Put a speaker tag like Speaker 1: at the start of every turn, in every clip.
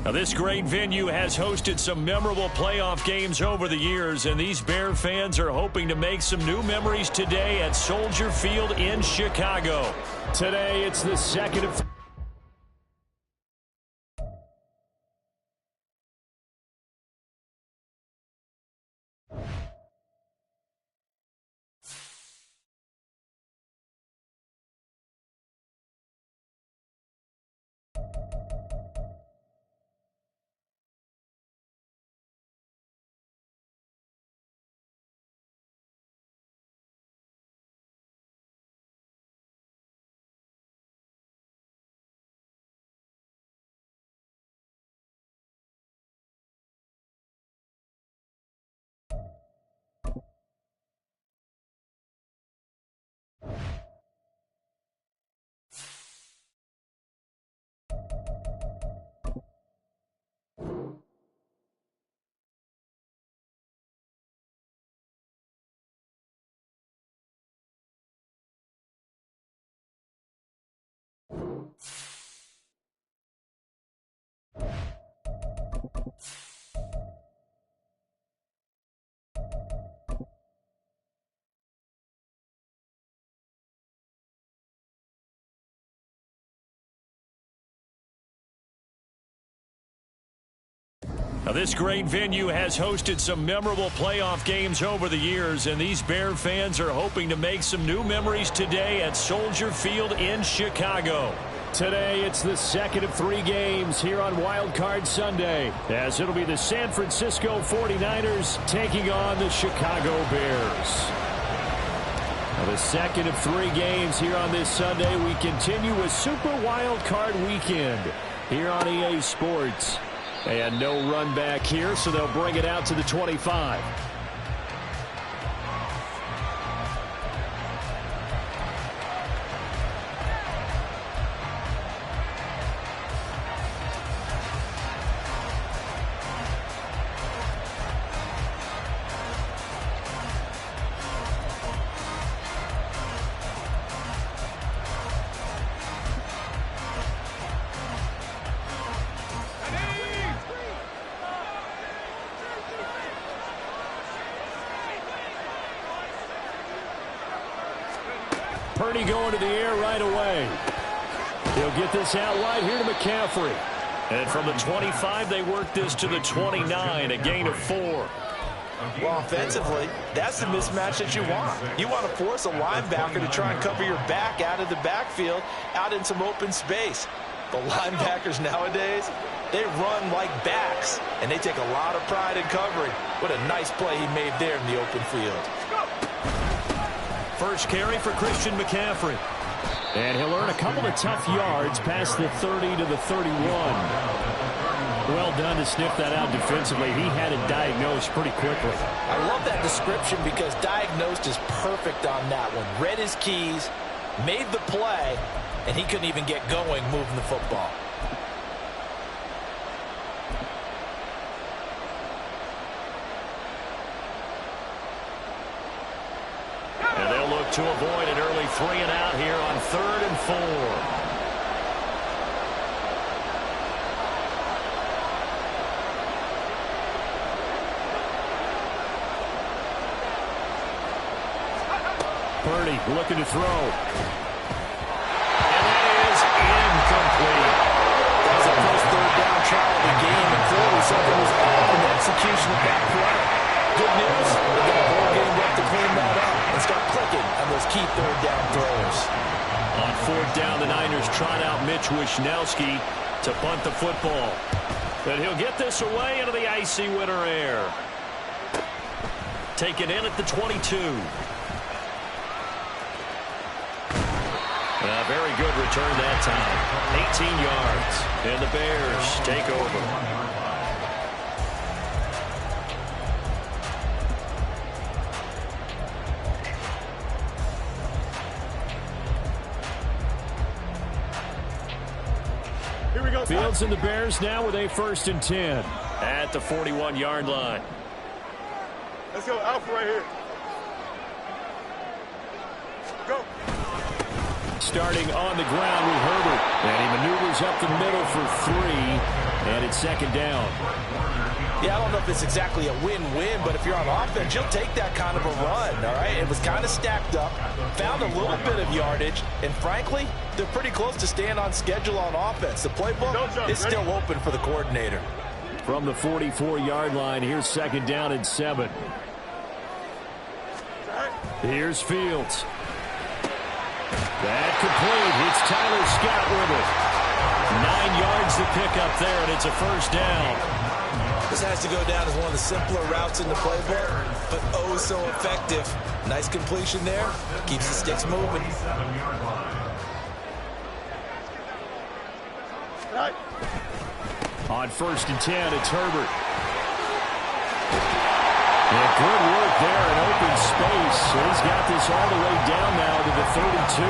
Speaker 1: Now, this great venue has hosted some memorable playoff games over the years, and these Bear fans are hoping to make some new memories today at Soldier Field in Chicago. Today, it's the second of Now, this great venue has hosted some memorable playoff games over the years, and these Bear fans are hoping to make some new memories today at Soldier Field in Chicago. Today, it's the second of 3 games here on Wild Card Sunday, as it'll be the San Francisco 49ers taking on the Chicago Bears. Now, the second of 3 games here on this Sunday, we continue with Super Wild Card Weekend here on EA Sports. And no run back here, so they'll bring it out to the 25. Purdy going to the air right away. He'll get this out wide here to McCaffrey. And from the 25, they work this to the 29, a gain of 4.
Speaker 2: Well, offensively, that's the mismatch that you want. You want to force a linebacker to try and cover your back out of the backfield, out in some open space. The linebackers nowadays, they run like backs, and they take a lot of pride in covering. What a nice play he made there in the open field.
Speaker 1: First carry for Christian McCaffrey. And he'll earn a couple of tough yards past the 30 to the 31. Well done to sniff that out defensively. He had it diagnosed pretty quickly.
Speaker 2: I love that description because diagnosed is perfect on that one. Read his keys, made the play, and he couldn't even get going moving the football.
Speaker 1: And they'll look to avoid an early 3 and out here on 3rd and 4. Purdy looking to throw. And that is incomplete.
Speaker 2: That was the first 3rd down try of the game, and clearly something was off in the execution of that play. Good news, they've got a whole game left to clean that up and start clicking on those key 3rd down throws.
Speaker 1: On 4th down, the Niners trot out Mitch Wishnowski to punt the football. And he'll get this away into the icy winter air. Take it in at the 22. A very good return that time. 18 yards. And the Bears take over.
Speaker 3: Here we go.
Speaker 1: Fields and the Bears now with a 1st and 10 at the 41-yard line.
Speaker 3: Let's go. Alpha right here. Go.
Speaker 1: Starting on the ground with Herbert. And he maneuvers up the middle for 3. And it's second down.
Speaker 2: Yeah, I don't know if it's exactly a win-win, but if you're on offense, you'll take that kind of a run, all right? It was kind of stacked up, found a little bit of yardage, and frankly, they're pretty close to staying on schedule on offense. The playbook is still open for the coordinator.
Speaker 1: From the 44-yard line, here's second down and 7. Here's Fields. That complete. It's Tyler Scott with it. 9 yards to pick up there, and it's a first down.
Speaker 2: This has to go down as one of the simpler routes in the playbook, but oh so effective. Nice completion there. Keeps the sticks moving.
Speaker 1: On first and 10, it's Herbert. Yeah, good work there in open space. He's got this all the way down now to the 32.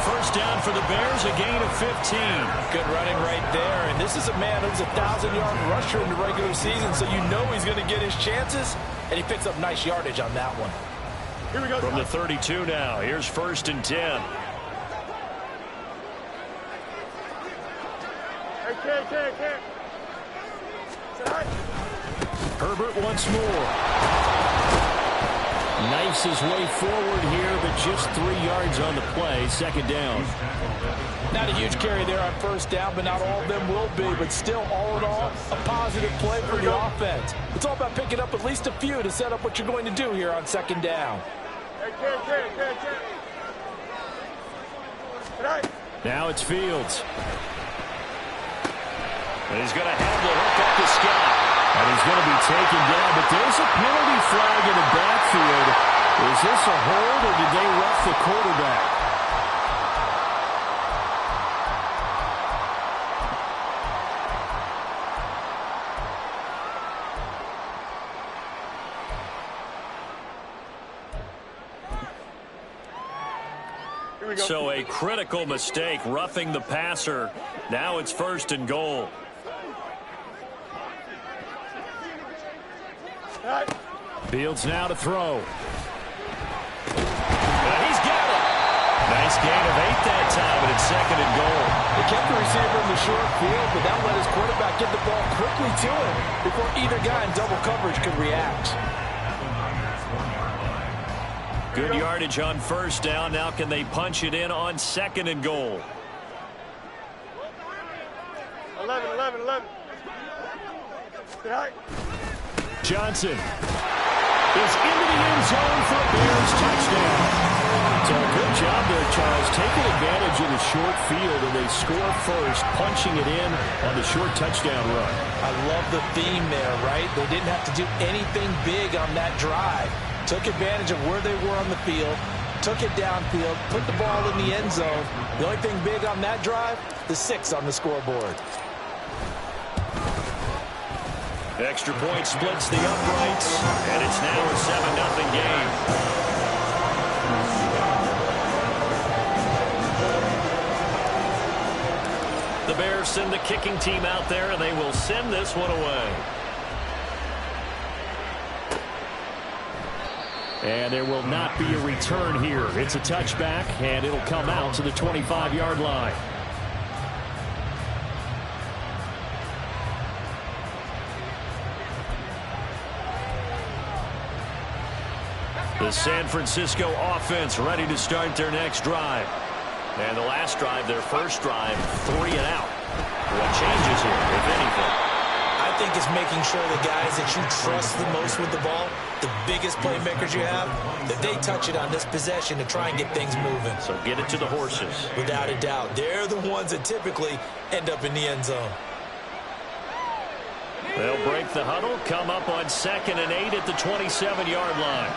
Speaker 1: First down for the Bears, a gain of 15.
Speaker 2: Good running right there. And this is a man who's a 1,000-yard rusher in the regular season, so you know he's going to get his chances. And he picks up nice yardage on that one.
Speaker 3: Here we go.
Speaker 1: From the 32 now, here's first and 10.
Speaker 3: Hey,
Speaker 1: Herbert once more. Knifes his way forward here, but just 3 yards on the play. Second down.
Speaker 2: Not a huge carry there on first down, but not all of them will be. But still, all in all, a positive play for the offense. It's all about picking up at least a few to set up what you're going to do here on second down.
Speaker 1: Now it's Fields. And he's going to have the hook up to Scott. And he's going to be taken down, but there's a penalty flag in the backfield. Is this a hold, or did they rough the quarterback? So a critical mistake, roughing the passer. Now it's first and goal. Fields now to throw. He's got it. Nice gain of 8 that time, and it's second and goal.
Speaker 2: They kept the receiver in the short field, but that let his quarterback get the ball quickly to him before either guy in double coverage could react.
Speaker 1: Good yardage on first down. Now can they punch it in on second and goal?
Speaker 3: 11.
Speaker 1: Johnson is into the end zone for a Bears touchdown. So good job there, Charles, taking advantage of the short field, and they score first, punching it in on the short touchdown run.
Speaker 2: I love the theme there, right? They didn't have to do anything big on that drive. Took advantage of where they were on the field, took it downfield, put the ball in the end zone. The only thing big on that drive, the 6 on the scoreboard.
Speaker 1: Extra point splits the uprights, and it's now a 7-0 game. The Bears send the kicking team out there, and they will send this one away. And there will not be a return here. It's a touchback, and it'll come out to the 25-yard line. The San Francisco offense ready to start their next drive. And the last drive, their first drive, 3 and out. What changes here, if anything?
Speaker 2: I think it's making sure the guys that you trust the most with the ball, the biggest playmakers you have, that they touch it on this possession to try and get things moving.
Speaker 1: So get it to the horses.
Speaker 2: Without a doubt. They're the ones that typically end up in the end zone.
Speaker 1: They'll break the huddle, come up on 2nd and 8 at the 27-yard line.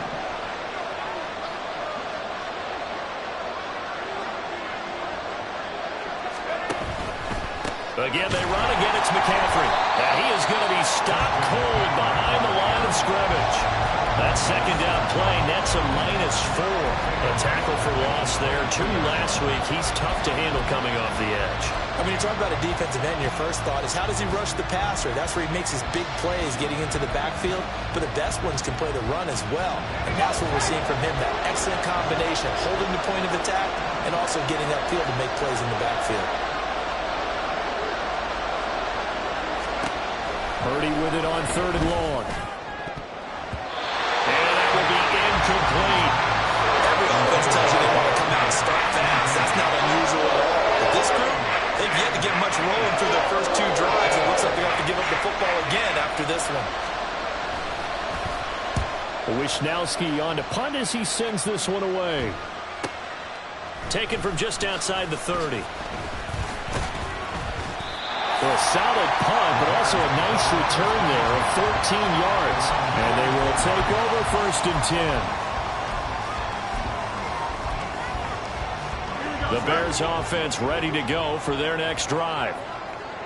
Speaker 1: Again, they run. Again, it's McCaffrey. And he is going to be stopped cold behind the line of scrimmage. That second down play nets a -4. A tackle for loss there. 2 last week. He's tough to handle coming off the edge.
Speaker 2: I mean, you talk about a defensive end, your first thought is how does he rush the passer? That's where he makes his big plays getting into the backfield. But the best ones can play the run as well. And that's what we're seeing from him, that excellent combination, holding the point of attack and also getting that field to make plays in the backfield.
Speaker 1: Purdy with it on 3rd and long. And that will be incomplete.
Speaker 2: Every offense tells you they want to come out and start fast. That's not unusual at all. But this group, they've yet to get much rolling through their first 2 drives. It looks like they're going to have to give up the football again after this one.
Speaker 1: Wisnowski on to punt as he sends this one away. Taken from just outside the 30. So a solid punt, but also a nice return there of 14 yards. And they will take over 1st and 10. The Bears offense ready to go for their next drive.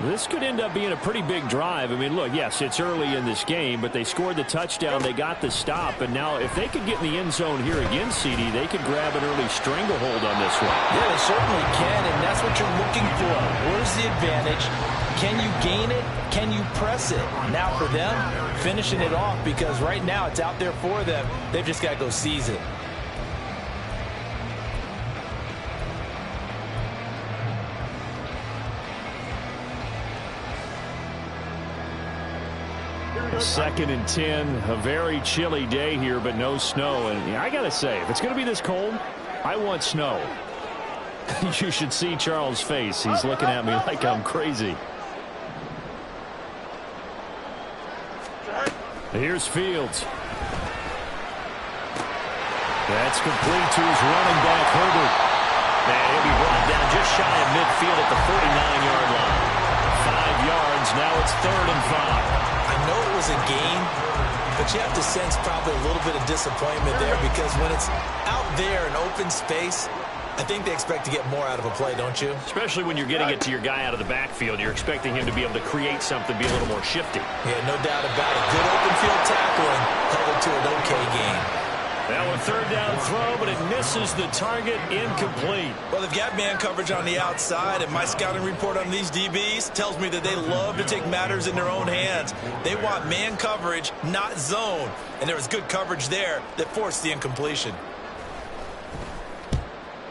Speaker 1: This could end up being a pretty big drive. I mean, look, yes, it's early in this game, but they scored the touchdown. They got the stop. And now if they could get in the end zone here again, CD, they could grab an early stranglehold on this one.
Speaker 2: Yeah, they certainly can, and that's what you're looking for. Where's the advantage? Can you gain it? Can you press it? Now for them, finishing it off, because right now it's out there for them. They've just got to go seize it.
Speaker 1: Second and 10, a very chilly day here, but no snow. And I got to say, if it's going to be this cold, I want snow. You should see Charles' face. He's looking at me like I'm crazy. Here's Fields. That's complete to his running back, Herbert. And he'll be brought down just shy of midfield at the 49-yard line. 5 yards, now it's 3rd and 5.
Speaker 2: I know it was a gain, but you have to sense probably a little bit of disappointment there, because when it's out there in open space, I think they expect to get more out of a play, don't you?
Speaker 1: Especially when you're getting it to your guy out of the backfield. You're expecting him to be able to create something, be a little more shifty.
Speaker 2: Yeah, no doubt about it. Good open field tackling, held it to an okay gain.
Speaker 1: Now a 3rd down throw, but it misses the target, incomplete.
Speaker 2: Well, they've got man coverage on the outside, and my scouting report on these DBs tells me that they love to take matters in their own hands. They want man coverage, not zone. And there was good coverage there that forced the incompletion.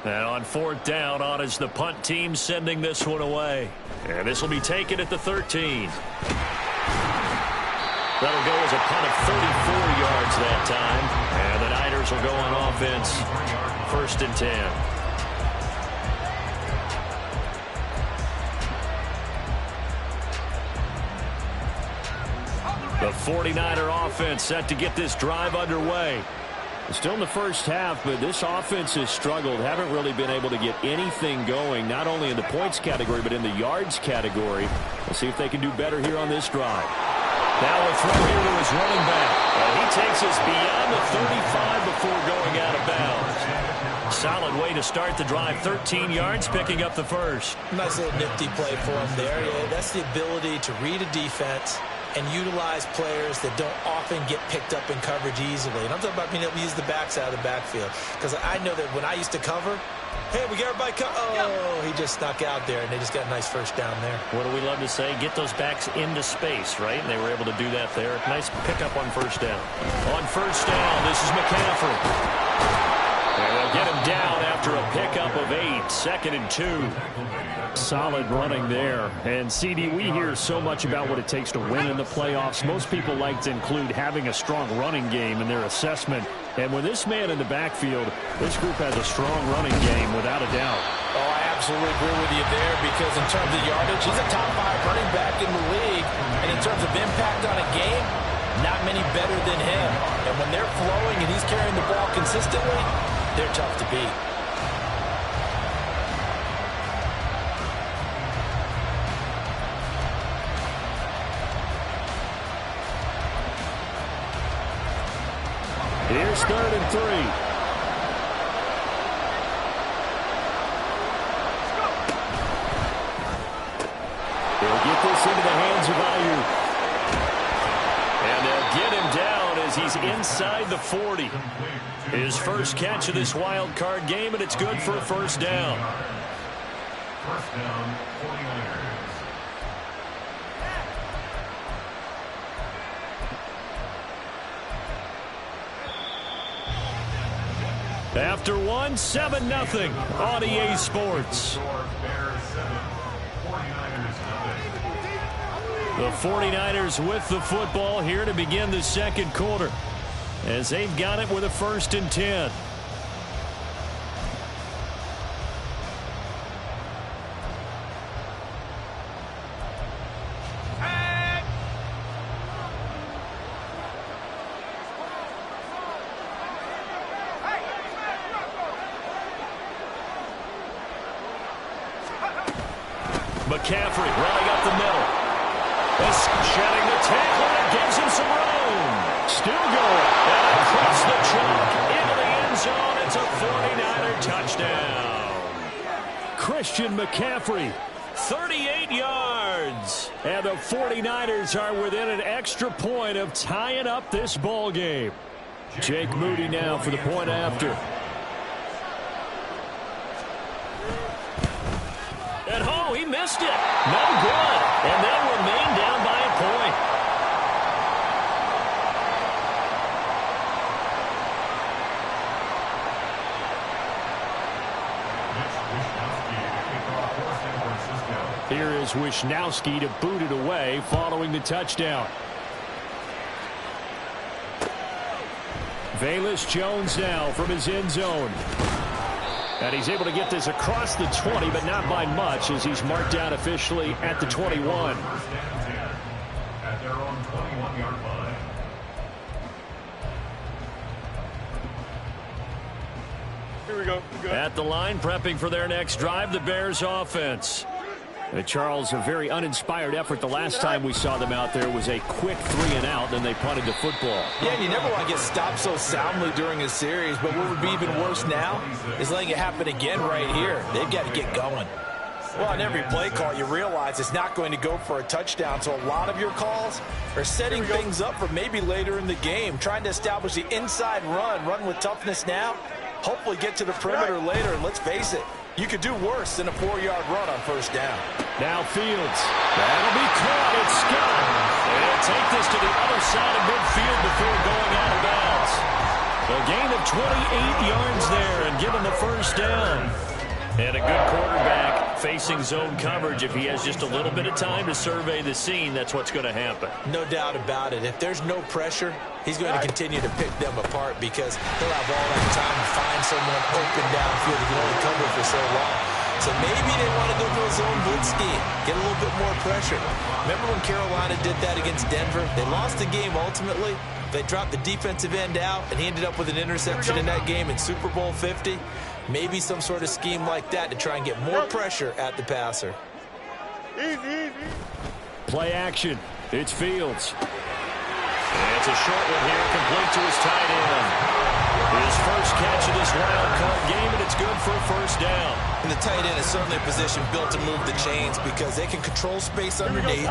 Speaker 1: And on 4th down, on is the punt team sending this one away. And this will be taken at the 13. That'll go as a punt of 34 yards that time. And the Niners will go on offense. 1st and 10. The 49er offense set to get this drive underway. Still in the first half, but this offense has struggled. Haven't really been able to get anything going, not only in the points category, but in the yards category. We'll see if they can do better here on this drive. Now a throw here to his running back. He takes us beyond the 35 before going out of bounds. Solid way to start the drive. 13 yards, picking up the first.
Speaker 2: Nice little nifty play for him there. Yeah, that's the ability to read a defense and utilize players that don't often get picked up in coverage easily. And I'm talking about being able to use the backs out of the backfield. Because I know that when I used to cover, hey, we got everybody oh, he just snuck out there, and they just got a nice first down there.
Speaker 1: What do we love to say? Get those backs into space, right? And they were able to do that there. Nice pickup on 1st down. On 1st down, this is McCaffrey. And they'll get him down after a pickup of 8. 2nd and 2. Solid running there. And CD, we hear so much about what it takes to win in the playoffs. Most people like to include having a strong running game in their assessment. And with this man in the backfield, this group has a strong running game without a doubt.
Speaker 2: Oh, I absolutely agree with you there, because in terms of yardage, he's a top 5 running back in the league. And in terms of impact on a game, not many better than him. And when they're flowing and he's carrying the ball consistently, they're tough to beat.
Speaker 1: Here's 3rd and 3. They'll get this into the hands of Ayuk. And they'll get him down as he's inside the 40. His first catch of this wild card game, and it's good for a 1st down. 1st down, 49ers. After 1, 7-0 on EA Sports. The 49ers with the football here to begin the second quarter, as they've got it with a 1st and 10. McCaffrey running up the middle. Shedding the tackle, and gives him some room. Still going. And across the chalk into the end zone. It's a 49er touchdown. Christian McCaffrey, 38 yards. And the 49ers are within an extra point of tying up this ball game. Jake Moody now for the point after. And oh, he missed it. No good. And they'll remain down by a point. Here is Wisnowski to boot it away following the touchdown. Velus Jones now from his end zone. And he's able to get this across the 20, but not by much, as he's marked down officially at the 21.
Speaker 4: At their own 21-yard line.
Speaker 3: Here we go.
Speaker 1: At the line, prepping for their next drive, the Bears offense. Charles, a very uninspired effort. The last time we saw them out there was a quick 3-and-out, then they punted the football.
Speaker 2: Yeah, and you never want to get stopped so soundly during a series, but what would be even worse now is letting it happen again right here. They've got to get going. Well, on every play call, you realize it's not going to go for a touchdown, so a lot of your calls are setting things up for maybe later in the game, trying to establish the inside run with toughness now, hopefully get to the perimeter later, and let's face it, you could do worse than a 4-yard run on 1st down.
Speaker 1: Now Fields. That'll be caught. It's Scott. And he'll take this to the other side of midfield before going out of bounds. A gain of 28 yards there and given the 1st down. And a good quarterback facing zone coverage. If he has just a little bit of time to survey the scene, that's what's going to happen.
Speaker 2: No doubt about it. If there's no pressure, he's going to continue to pick them apart because he'll have all that time to find someone open downfield. He can only cover for so long. So maybe they want to go to a zone blitz scheme, get a little bit more pressure. Remember when Carolina did that against Denver? They lost the game ultimately. They dropped the defensive end out, and he ended up with an interception in that game in Super Bowl 50. Maybe some sort of scheme like that to try and get more pressure at the passer.
Speaker 3: Easy.
Speaker 1: Play action. It's Fields. And it's a short one here, complete to his tight end. His first catch of this wild card game, and it's good for a 1st down.
Speaker 2: And the tight end is certainly a position built to move the chains because they can control space underneath.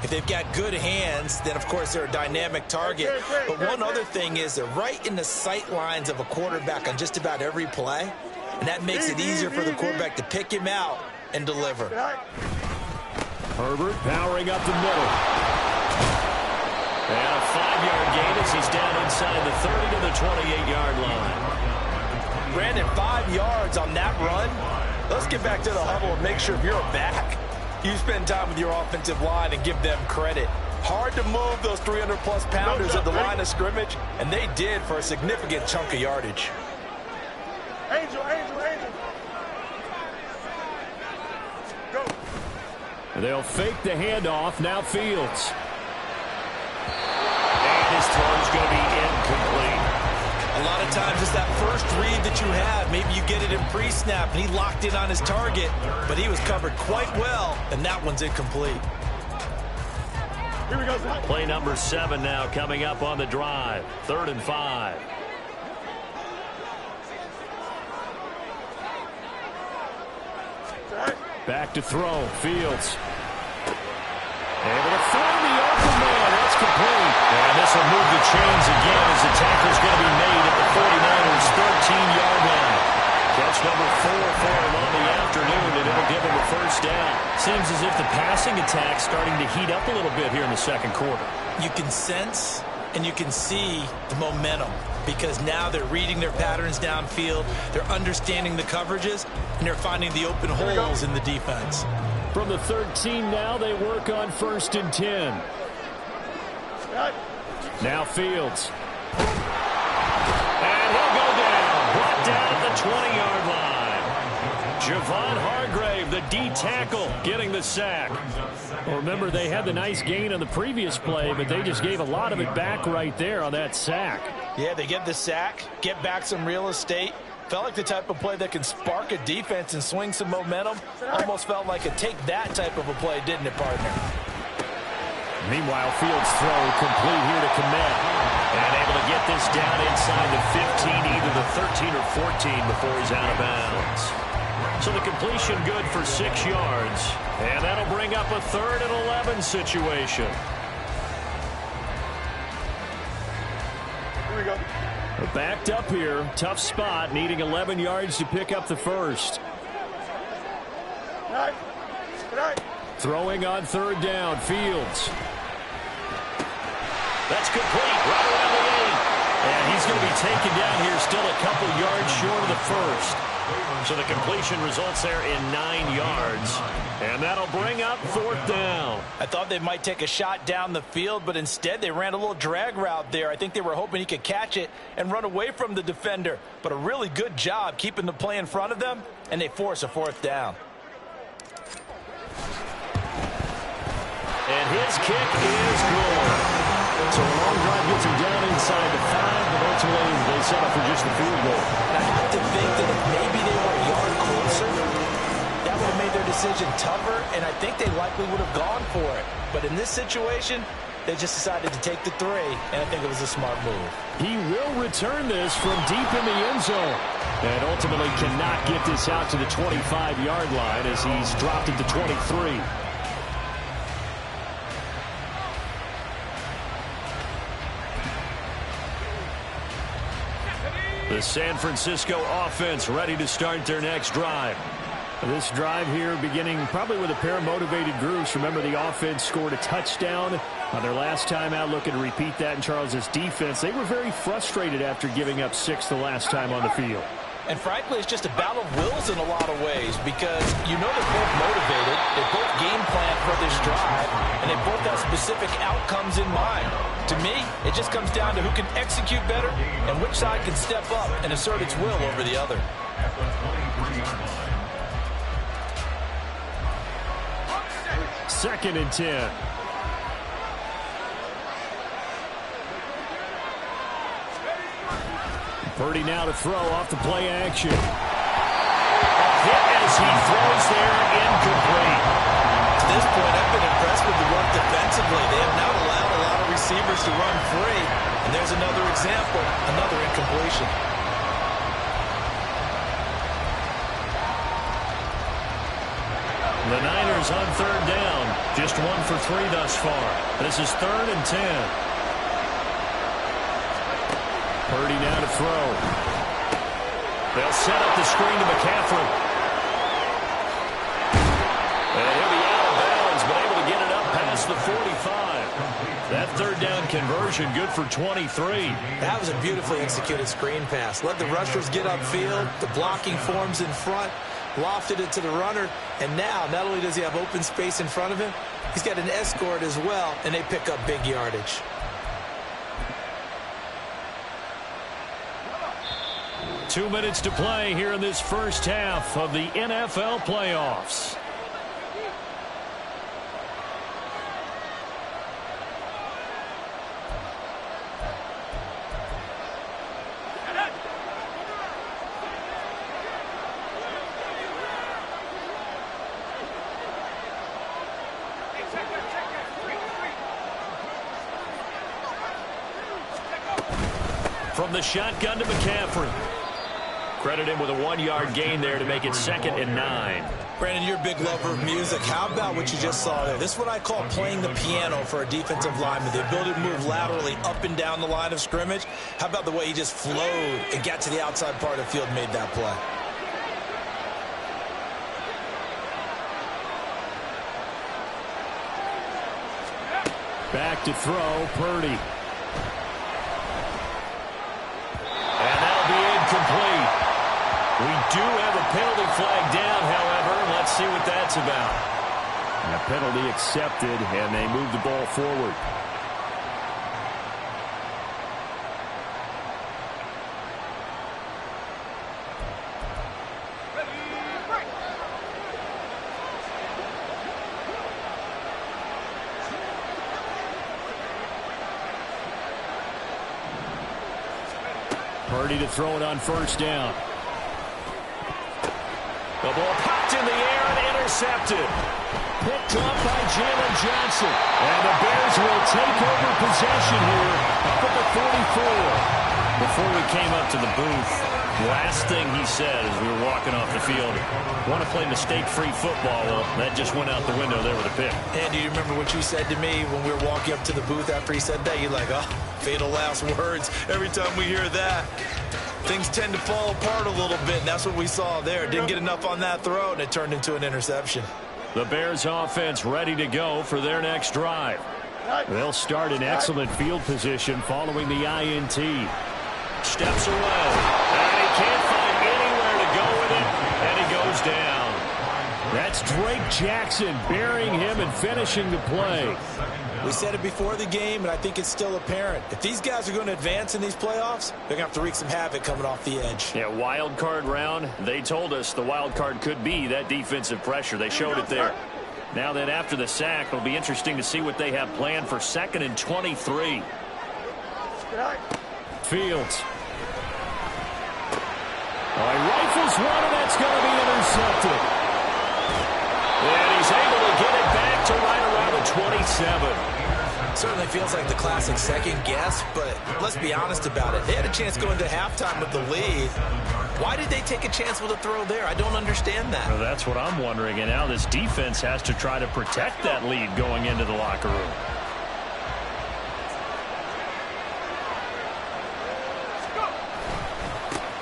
Speaker 2: If they've got good hands, then, of course, they're a dynamic target. But one other thing is they're right in the sight lines of a quarterback on just about every play. And that makes it easier for the quarterback to pick him out and deliver.
Speaker 1: Herbert powering up the middle. And a 5-yard gain as he's down inside the 30 to the 28-yard line.
Speaker 2: Brandon, 5 yards on that run. Let's get back to the huddle and make sure if you're a back, you spend time with your offensive line and give them credit. Hard to move those 300-plus pounders at the line of scrimmage, and they did for a significant chunk of yardage.
Speaker 3: Angel. Go.
Speaker 1: They'll fake the handoff. Now Fields. And his throw's going to be incomplete.
Speaker 2: A lot of times it's that first read that you have. Maybe you get it in pre-snap, and he locked in on his target, but he was covered quite well, and that one's incomplete.
Speaker 3: Here we go.
Speaker 1: Play number 7 now coming up on the drive. 3rd and 5. Back to throw. Fields. Able to find the open man. That's complete. And this will move the chains again as the tackle's going to be made at the 49ers' 13-yard line. Catch number 4 for him on the afternoon, and it'll give him a 1st down. Seems as if the passing attack's starting to heat up a little bit here in the second quarter.
Speaker 2: You can sense and you can see the momentum because now they're reading their patterns downfield, they're understanding the coverages, and they're finding the open holes in the defense.
Speaker 1: From the 13 now, they work on 1st and 10. Now Fields. And he'll go down. Brought down at the 20-yard line. Javon Hargrave, the D tackle, getting the sack. Well, remember, they had the nice gain on the previous play, but they just gave a lot of it back right there on that sack.
Speaker 2: Yeah, they get the sack, get back some real estate. Felt like the type of play that can spark a defense and swing some momentum. Almost felt like a take-that type of a play, didn't it, partner?
Speaker 1: Meanwhile, Fields' throw complete here to Komet. And able to get this down inside the 15, either the 13 or 14 before he's out of bounds. So the completion good for 6 yards. And that'll bring up a 3rd and 11 situation.
Speaker 3: Here we go.
Speaker 1: We're backed up here. Tough spot, needing 11 yards to pick up the first.
Speaker 3: Good night.
Speaker 1: Throwing on 3rd down, Fields. That's complete, right around the 8. And he's going to be taken down here, still a couple yards short of the first. So the completion results there in 9 yards. And that'll bring up 4th down.
Speaker 2: I thought they might take a shot down the field, but instead they ran a little drag route there. I think they were hoping he could catch it and run away from the defender. But a really good job keeping the play in front of them, and they force a 4th down.
Speaker 1: And his kick is good. So a long drive gets him down inside the 5, but ultimately they settle for just the field goal.
Speaker 2: I have to think that if maybe they were a yard closer, that would have made their decision tougher, and I think they likely would have gone for it. But in this situation, they just decided to take the 3, and I think it was a smart move.
Speaker 1: He will return this from deep in the end zone. And ultimately cannot get this out to the 25-yard line as he's dropped it to 23. The San Francisco offense ready to start their next drive. This drive here beginning probably with a pair of motivated groups. Remember, the offense scored a touchdown on their last time out, looking to repeat that in Charles' defense. They were very frustrated after giving up 6 the last time on the field.
Speaker 2: And frankly, it's just a battle of wills in a lot of ways because you know they're both motivated, they both game plan for this drive, and they both have specific outcomes in mind. To me, it just comes down to who can execute better and which side can step up and assert its will over the other.
Speaker 1: Second and 10. Purdy now to throw off the play action. Hit as he throws there, incomplete.
Speaker 2: To this point, I've been impressed with the work defensively. They have not allowed a lot of receivers to run free. And there's another example, another incompletion.
Speaker 1: The Niners on 3rd down. Just 1 for 3 thus far. This is 3rd and 10. Purdy now to throw. They'll set up the screen to McCaffrey. And he'll be out of bounds, but able to get it up past the 45. That 3rd down conversion good for 23.
Speaker 2: That was a beautifully executed screen pass. Let the rushers get upfield. The blocking forms in front. Lofted it to the runner. And now, not only does he have open space in front of him, he's got an escort as well, and they pick up big yardage.
Speaker 1: Two minutes to play here in this first half of the NFL playoffs. From the shotgun to McCaffrey. Credit him with a 1-yard gain there to make it 2nd and 9.
Speaker 2: Brandon, you're a big lover of music. How about what you just saw there? This is what I call playing the piano for a defensive lineman. The ability to move laterally up and down the line of scrimmage. How about the way he just flowed and got to the outside part of the field and made that play?
Speaker 1: Back to throw, Purdy. And that'll be incomplete. We do have a penalty flag down, however. Let's see what that's about. And a penalty accepted, and they move the ball forward. Purdy to throw it on first down. The ball popped in the air and intercepted. Picked up by Jalen Johnson. And the Bears will take over possession here up at the 44. Before we came up to the booth, last thing he said as we were walking off the field, want to play mistake-free football. Well, that just went out the window there with a pick.
Speaker 2: And do you remember what you said to me when we were walking up to the booth after he said that? You're like, oh, fatal last words. Every time we hear that, things tend to fall apart a little bit, and that's what we saw there. Didn't get enough on that throw, and it turned into an interception.
Speaker 1: The Bears offense ready to go for their next drive. They'll start in excellent field position following the INT. Steps away, and he can't find anywhere to go with it, and he goes down. That's Drake Jackson burying him and finishing the play.
Speaker 2: We said it before the game, and I think it's still apparent. If these guys are going to advance in these playoffs, they're going to have to wreak some havoc coming off the edge.
Speaker 1: Yeah, wild card round. They told us the wild card could be that defensive pressure. They showed it there. Now that after the sack, it'll be interesting to see what they have planned for 2nd and 23. Fields. He rifles one, and that's going to be intercepted. And he's able to get it back to right around the 27.
Speaker 2: Certainly feels like the classic second guess, but let's be honest about it. They had a chance going into halftime with the lead. Why did they take a chance with a throw there? I don't understand that.
Speaker 1: Well, that's what I'm wondering, and now this defense has to try to protect that lead going into the locker room.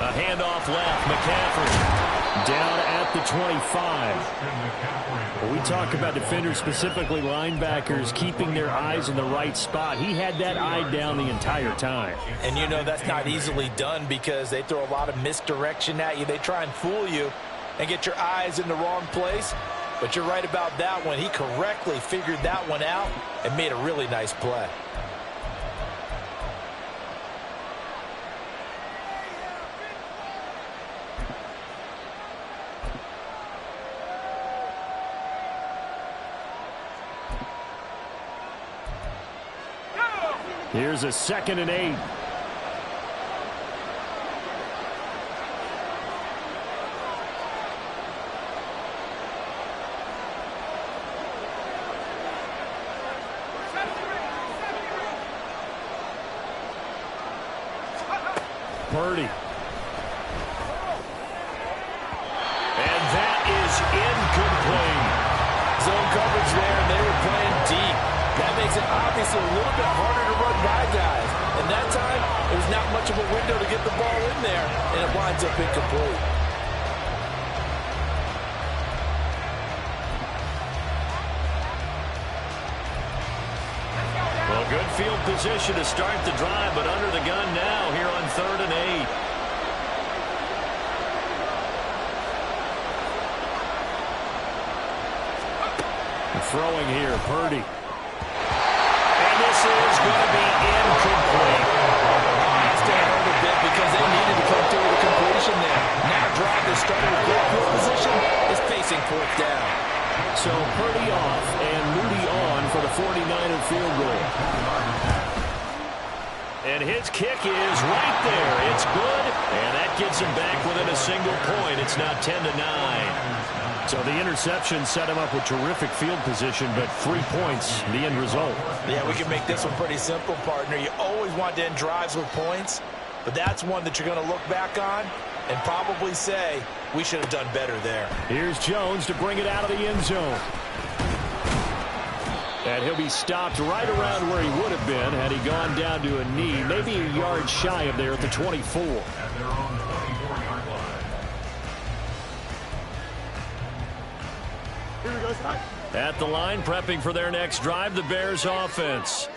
Speaker 1: A handoff left, McCaffrey down at the 25. When we talk about defenders, specifically linebackers, keeping their eyes in the right spot, he had that eye down the entire time.
Speaker 2: And you know that's not easily done because they throw a lot of misdirection at you. They try and fool you and get your eyes in the wrong place. But you're right about that one. He correctly figured that one out and made a really nice play.
Speaker 1: Here's a 2nd and 8. Purdy. And that is incomplete.
Speaker 2: Zone coverage there, and they were playing deep. That makes it obviously a little bit harder to run by guys. And that time, it was not much of a window to get the ball in there, and it winds up incomplete.
Speaker 1: Well, good field position to start the drive, but under the gun now here on 3rd and 8. Throwing here, Purdy. And this is going to be incomplete.
Speaker 2: Has to hurt a bit because they needed to come through with a completion there. Now drive that started with good field position is facing 4th down.
Speaker 1: So Purdy off and Moody on for the 49er field goal. And his kick is right there. It's good, and that gets him back within a single point. It's now 10-9. So the interception set him up with terrific field position, but 3 points, the end result.
Speaker 2: Yeah, we can make this one pretty simple, partner. You always want to end drives with points, but that's one that you're going to look back on and probably say, we should have done better there.
Speaker 1: Here's Jones to bring it out of the end zone. And he'll be stopped right around where he would have been had he gone down to a knee, maybe a yard shy of there at the 24. At the line, prepping for their next drive, the Bears offense.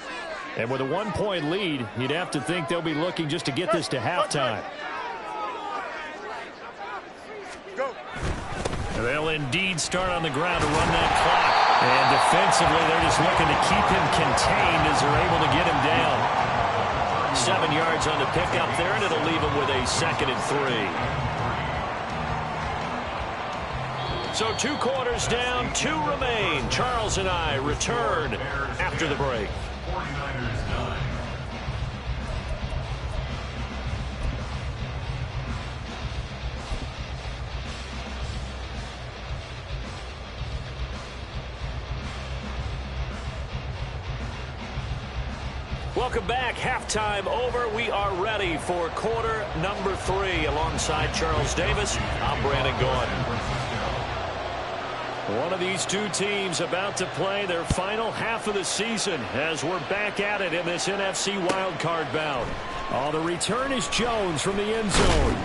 Speaker 1: And with a 1-point lead, you'd have to think they'll be looking just to get this to halftime. They'll indeed start on the ground to run that clock. And defensively, they're just looking to keep him contained as they're able to get him down. 7 yards on the pickup there, and it'll leave him with a 2nd and 3. So 2 quarters down, 2 remain. Charles and I return after the break.
Speaker 4: 49ers 9.
Speaker 1: Welcome back. Halftime over. We are ready for quarter number 3. Alongside Charles Davis, I'm Brandon Gordon. One of these 2 teams about to play their final half of the season as we're back at it in this NFC wildcard bout. Oh, the return is Jones from the end zone.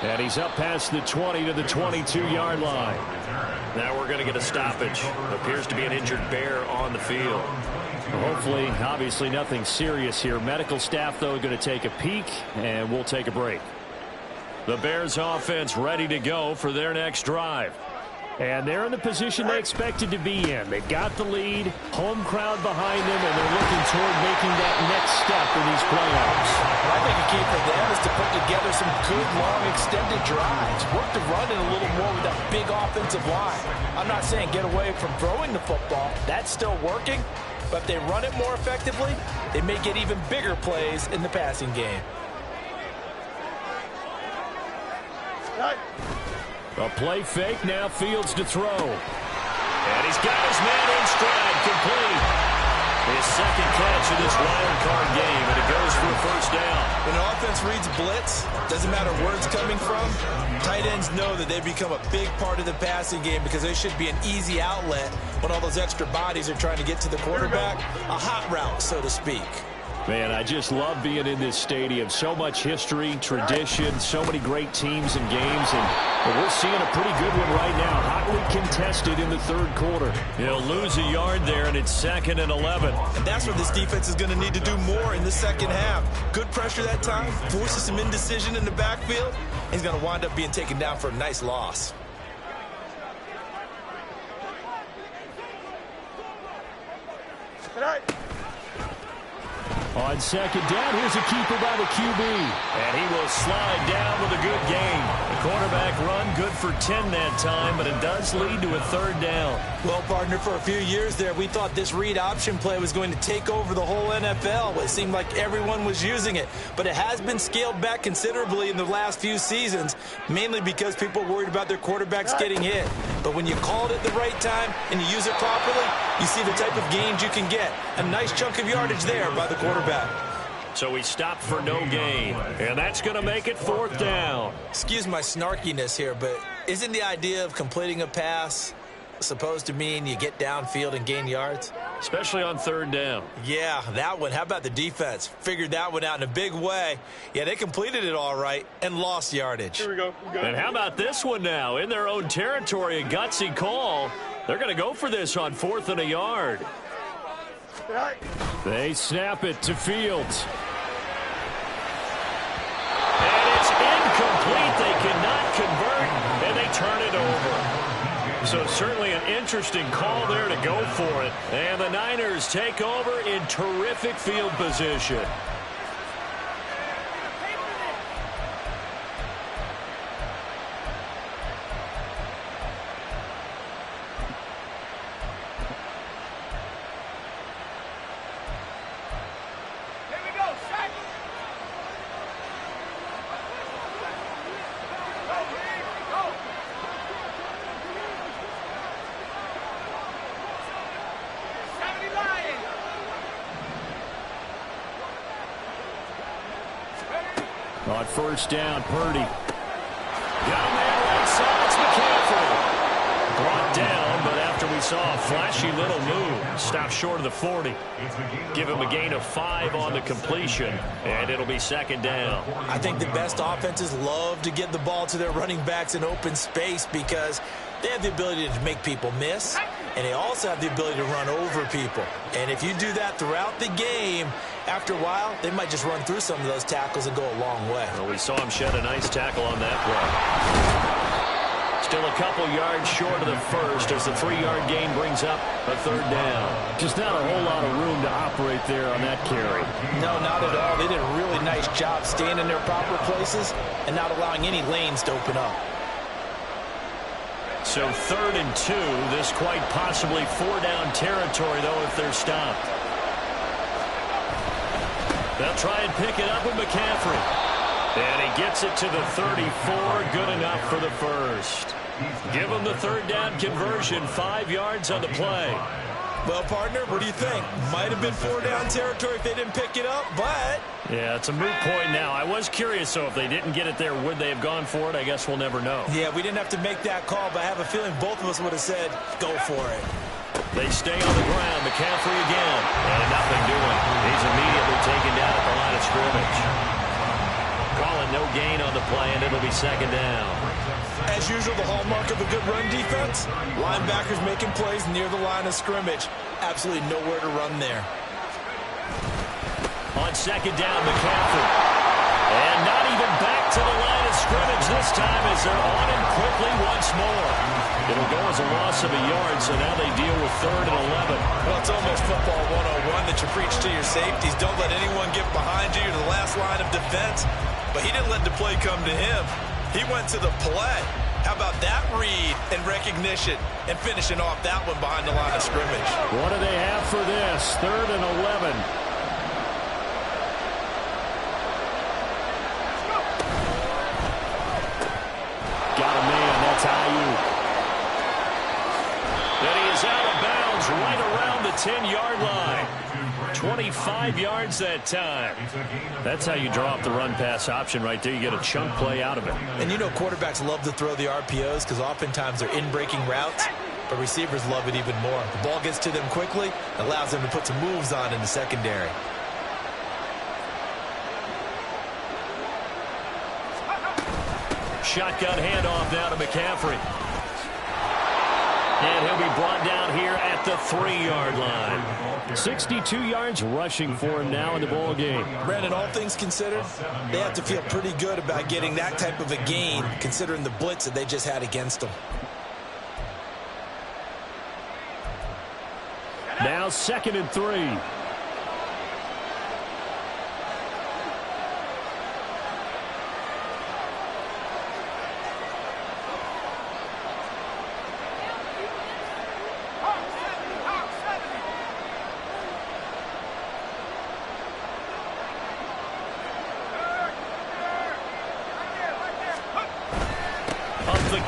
Speaker 1: And he's up past the 20 to the 22-yard line. Now we're going to get a stoppage. Appears to be an injured Bear on the field. Hopefully, obviously nothing serious here. Medical staff, though, going to take a peek, and we'll take a break. The Bears offense ready to go for their next drive. And they're in the position they expected to be in. They've got the lead, home crowd behind them, and they're looking toward making that next step in these playoffs.
Speaker 2: I think the key for them is to put together some good, long, extended drives. Work the run in a little more with that big offensive line. I'm not saying get away from throwing the football. That's still working. But if they run it more effectively, they may get even bigger plays in the passing game.
Speaker 1: A play fake, now Fields to throw. And he's got his man in stride, complete. His 2nd catch in this wild card game, and it goes for a 1st down.
Speaker 2: When an offense reads blitz, doesn't matter where it's coming from, tight ends know that they've become a big part of the passing game because they should be an easy outlet when all those extra bodies are trying to get to the quarterback. A hot route, so to speak.
Speaker 1: Man, I just love being in this stadium. So much history, tradition, so many great teams and games, and we're seeing a pretty good one right now. Hotly contested in the 3rd quarter. He'll lose a yard there, and it's 2nd and 11.
Speaker 2: And that's what this defense is going to need to do more in the 2nd half. Good pressure that time, forces some indecision in the backfield. He's going to wind up being taken down for a nice loss.
Speaker 1: On 2nd down, here's a keeper by the QB. And he will slide down with a good gain. The quarterback run good for 10 that time, but it does lead to a 3rd down.
Speaker 2: Well, partner, for a few years there, we thought this read option play was going to take over the whole NFL. It seemed like everyone was using it. But it has been scaled back considerably in the last few seasons, mainly because people worried about their quarterbacks getting hit. But when you call it at the right time and you use it properly, you see the type of gains you can get. A nice chunk of yardage there by the quarterback.
Speaker 1: So he stopped for no gain, and that's going to make it 4th down.
Speaker 2: Excuse my snarkiness here, but isn't the idea of completing a pass supposed to mean you get downfield and gain yards?
Speaker 1: Especially on 3rd down.
Speaker 2: Yeah, that one. How about the defense? Figured that one out in a big way. Yeah, they completed it all right and lost yardage.
Speaker 3: Here we go.
Speaker 1: And how about this one now? In their own territory, a gutsy call. They're going to go for this on 4th and a yard. They snap it to Fields. And it's incomplete. They cannot convert, and they turn it over. So certainly an interesting call there to go for it. And the Niners take over in terrific field position. On 1st down, Purdy. Got a man right side. It's McCaffrey. Brought down, but after we saw a flashy little move, stopped short of the 40. Give him a gain of 5 on the completion, and it'll be 2nd down.
Speaker 2: I think the best offenses love to get the ball to their running backs in open space because they have the ability to make people miss, and they also have the ability to run over people. And if you do that throughout the game, after a while, they might just run through some of those tackles and go a long way.
Speaker 1: Well, we saw him shed a nice tackle on that play. Still a couple yards short of the first as the 3-yard gain brings up a third down.
Speaker 5: Just not a whole lot of room to operate there on that carry.
Speaker 2: No, not at all. They did a really nice job staying in their proper places and not allowing any lanes to open up.
Speaker 1: So 3rd and 2. This quite possibly 4-down territory, though, if they're stopped. They'll try and pick it up with McCaffrey. And he gets it to the 34. Good enough for the first. Give him the 3rd down conversion. 5 yards on the play.
Speaker 2: Well, partner, what do you think? Might have been 4-down territory if they didn't pick it up, but...
Speaker 1: Yeah, it's a moot point now. I was curious, so if they didn't get it there, would they have gone for it? I guess we'll never know.
Speaker 2: Yeah, we didn't have to make that call, but I have a feeling both of us would have said, go for it.
Speaker 1: They stay on the ground. McCaffrey again. And nothing doing. He's immediately taken down at the line of scrimmage. Calling no gain on the play, and it'll be 2nd down.
Speaker 2: As usual, the hallmark of a good run defense, linebackers making plays near the line of scrimmage. Absolutely nowhere to run there.
Speaker 1: On 2nd down, McCaffrey. And not even back to the line of scrimmage this time as they're on him quickly once more. It'll go as a loss of a yard, so now they deal with 3rd and 11.
Speaker 2: Well, it's almost football 101 that you preach to your safeties. Don't let anyone get behind you. You're the last line of defense. But he didn't let the play come to him. He went to the play. How about that read and recognition and finishing off that one behind the line of scrimmage?
Speaker 5: What do they have for this? 3rd and 11.
Speaker 1: Got a man. That's Ayuk. And he is out of bounds right around the 10-yard line. 25 yards that time. That's how you draw up the run-pass option right there. You get a chunk play out of it.
Speaker 2: And you know quarterbacks love to throw the RPOs because oftentimes they're in-breaking routes, but receivers love it even more. The ball gets to them quickly, allows them to put some moves on in the secondary.
Speaker 1: Shotgun handoff now to McCaffrey. And he'll be brought down here at the 3-yard line.
Speaker 5: 62 yards rushing for him now in the ball game.
Speaker 2: Brandon, all things considered, they have to feel pretty good about getting that type of a gain considering the blitz that they just had against them.
Speaker 5: Now 2nd and 3.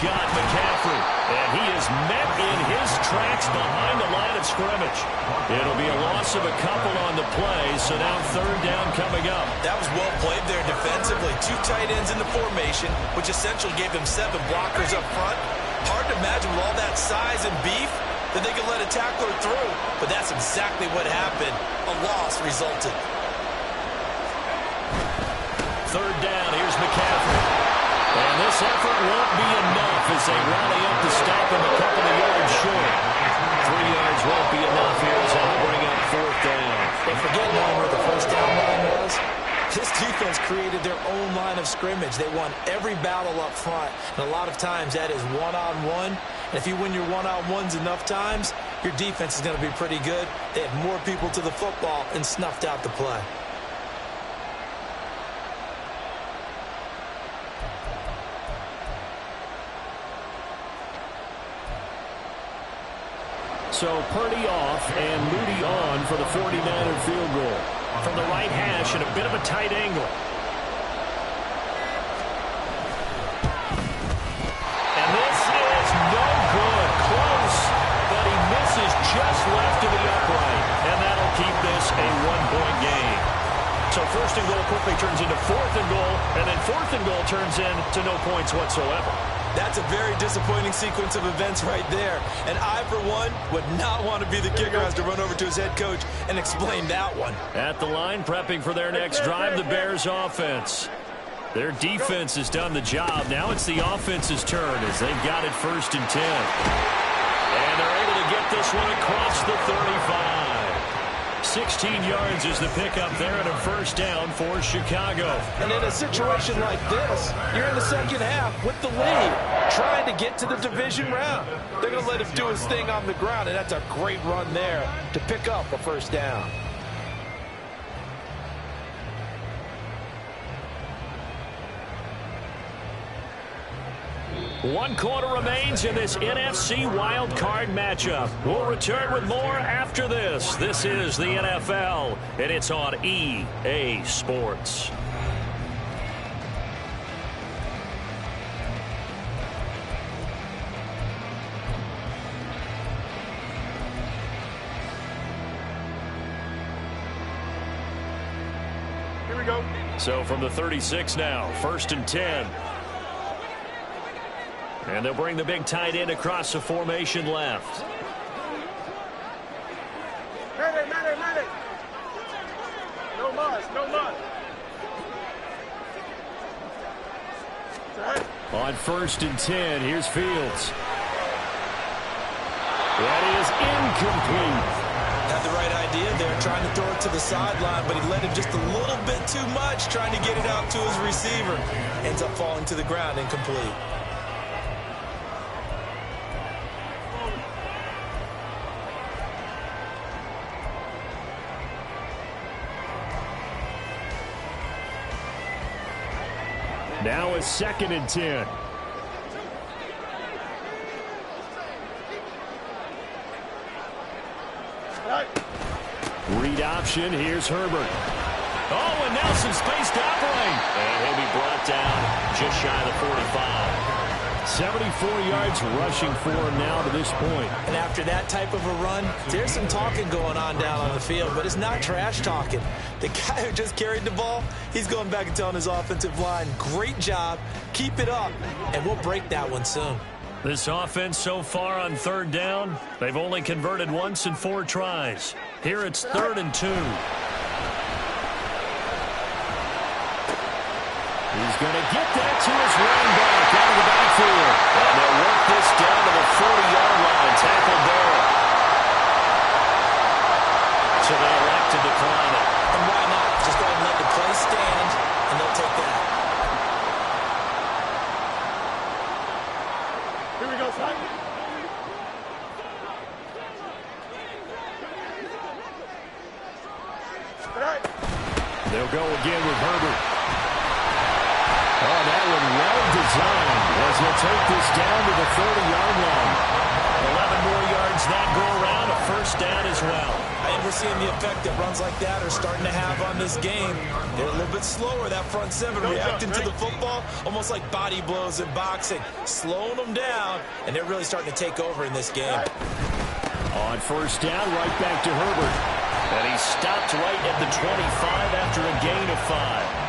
Speaker 1: Got McCaffrey, and he is met in his tracks behind the line of scrimmage. It'll be a loss of a couple on the play, so now 3rd down coming up.
Speaker 2: That was well played there defensively. 2 tight ends in the formation, which essentially gave them 7 blockers up front. Hard to imagine with all that size and beef that they could let a tackler through, but that's exactly what happened. A loss resulted.
Speaker 1: 3rd down, here's McCaffrey. And this effort won't be enough as they rally up to stop him a couple of yards short. 3 yards won't be enough here as they'll bring up 4th down.
Speaker 2: They forget now where the first down line was. This defense created their own line of scrimmage. They won every battle up front, and a lot of times that is one-on-one. And if you win your one-on-ones enough times, your defense is going to be pretty good. They had more people to the football and snuffed out the play.
Speaker 5: So Purdy off and Moody on for the 49er field goal.
Speaker 1: From the right hash and a bit of a tight angle. And this is no good. Close, but he misses just left of the upright. And that'll keep this a 1-point game. So 1st and goal quickly turns into 4th and goal, and then 4th and goal turns into no points whatsoever.
Speaker 2: That's a very disappointing sequence of events right there. And I, for one, would not want to be the kicker who has to run over to his head coach and explain that one.
Speaker 1: At the line, prepping for their next drive, the Bears offense. Their defense has done the job. Now it's the offense's turn as they've got it 1st and 10. And they're able to get this one across the 35. 16 yards is the pickup there and a 1st down for Chicago.
Speaker 2: And in a situation like this, you're in the 2nd half with the lead. trying to get to the division round. They're going to let him do his thing on the ground, and that's a great run there to pick up a first down.
Speaker 1: One quarter remains in this NFC wildcard matchup. We'll return with more after this. This is the NFL, and it's on EA Sports.
Speaker 3: Here we go.
Speaker 1: So from the 36 now, 1st and 10. And they'll bring the big tight end across the formation left.
Speaker 3: Madden. No muss.
Speaker 1: On 1st and 10, here's Fields. That is incomplete.
Speaker 2: Had the right idea there, trying to throw it to the sideline, but he led him just a little bit too much, trying to get it out to his receiver. Ends up falling to the ground, incomplete.
Speaker 1: Now it's 2nd and 10. Read option. Here's Herbert. Oh, and now some space to operate. And he'll be brought down just shy of the 45. 74 yards rushing for him now to this point.
Speaker 2: And after that type of a run, there's some talking going on down on the field, but it's not trash talking. The guy who just carried the ball, he's going back and telling his offensive line, great job, keep it up, and we'll break that one soon.
Speaker 1: This offense so far on 3rd down, they've only converted once in 4 tries. Here it's 3rd and 2. He's going to get that to his running back out of the backfield. And they'll work this down to the 40-yard line. Tackle there. So they elect to decline it.
Speaker 2: And why not? Just go ahead and let the play stand, and they'll take that.
Speaker 3: Here we go, son.
Speaker 1: They'll go again with Herbert. Oh, that one well designed as he'll take this down to the 30-yard line. 11 more yards that go around, a first down as well.
Speaker 2: And we're seeing the effect that runs like that are starting to have on this game. They're a little bit slower, that front seven, reacting to the football, almost like body blows in boxing, slowing them down, and they're really starting to take over in this game.
Speaker 1: On first down, right back to Herbert. And he stopped right at the 25 after a gain of 5.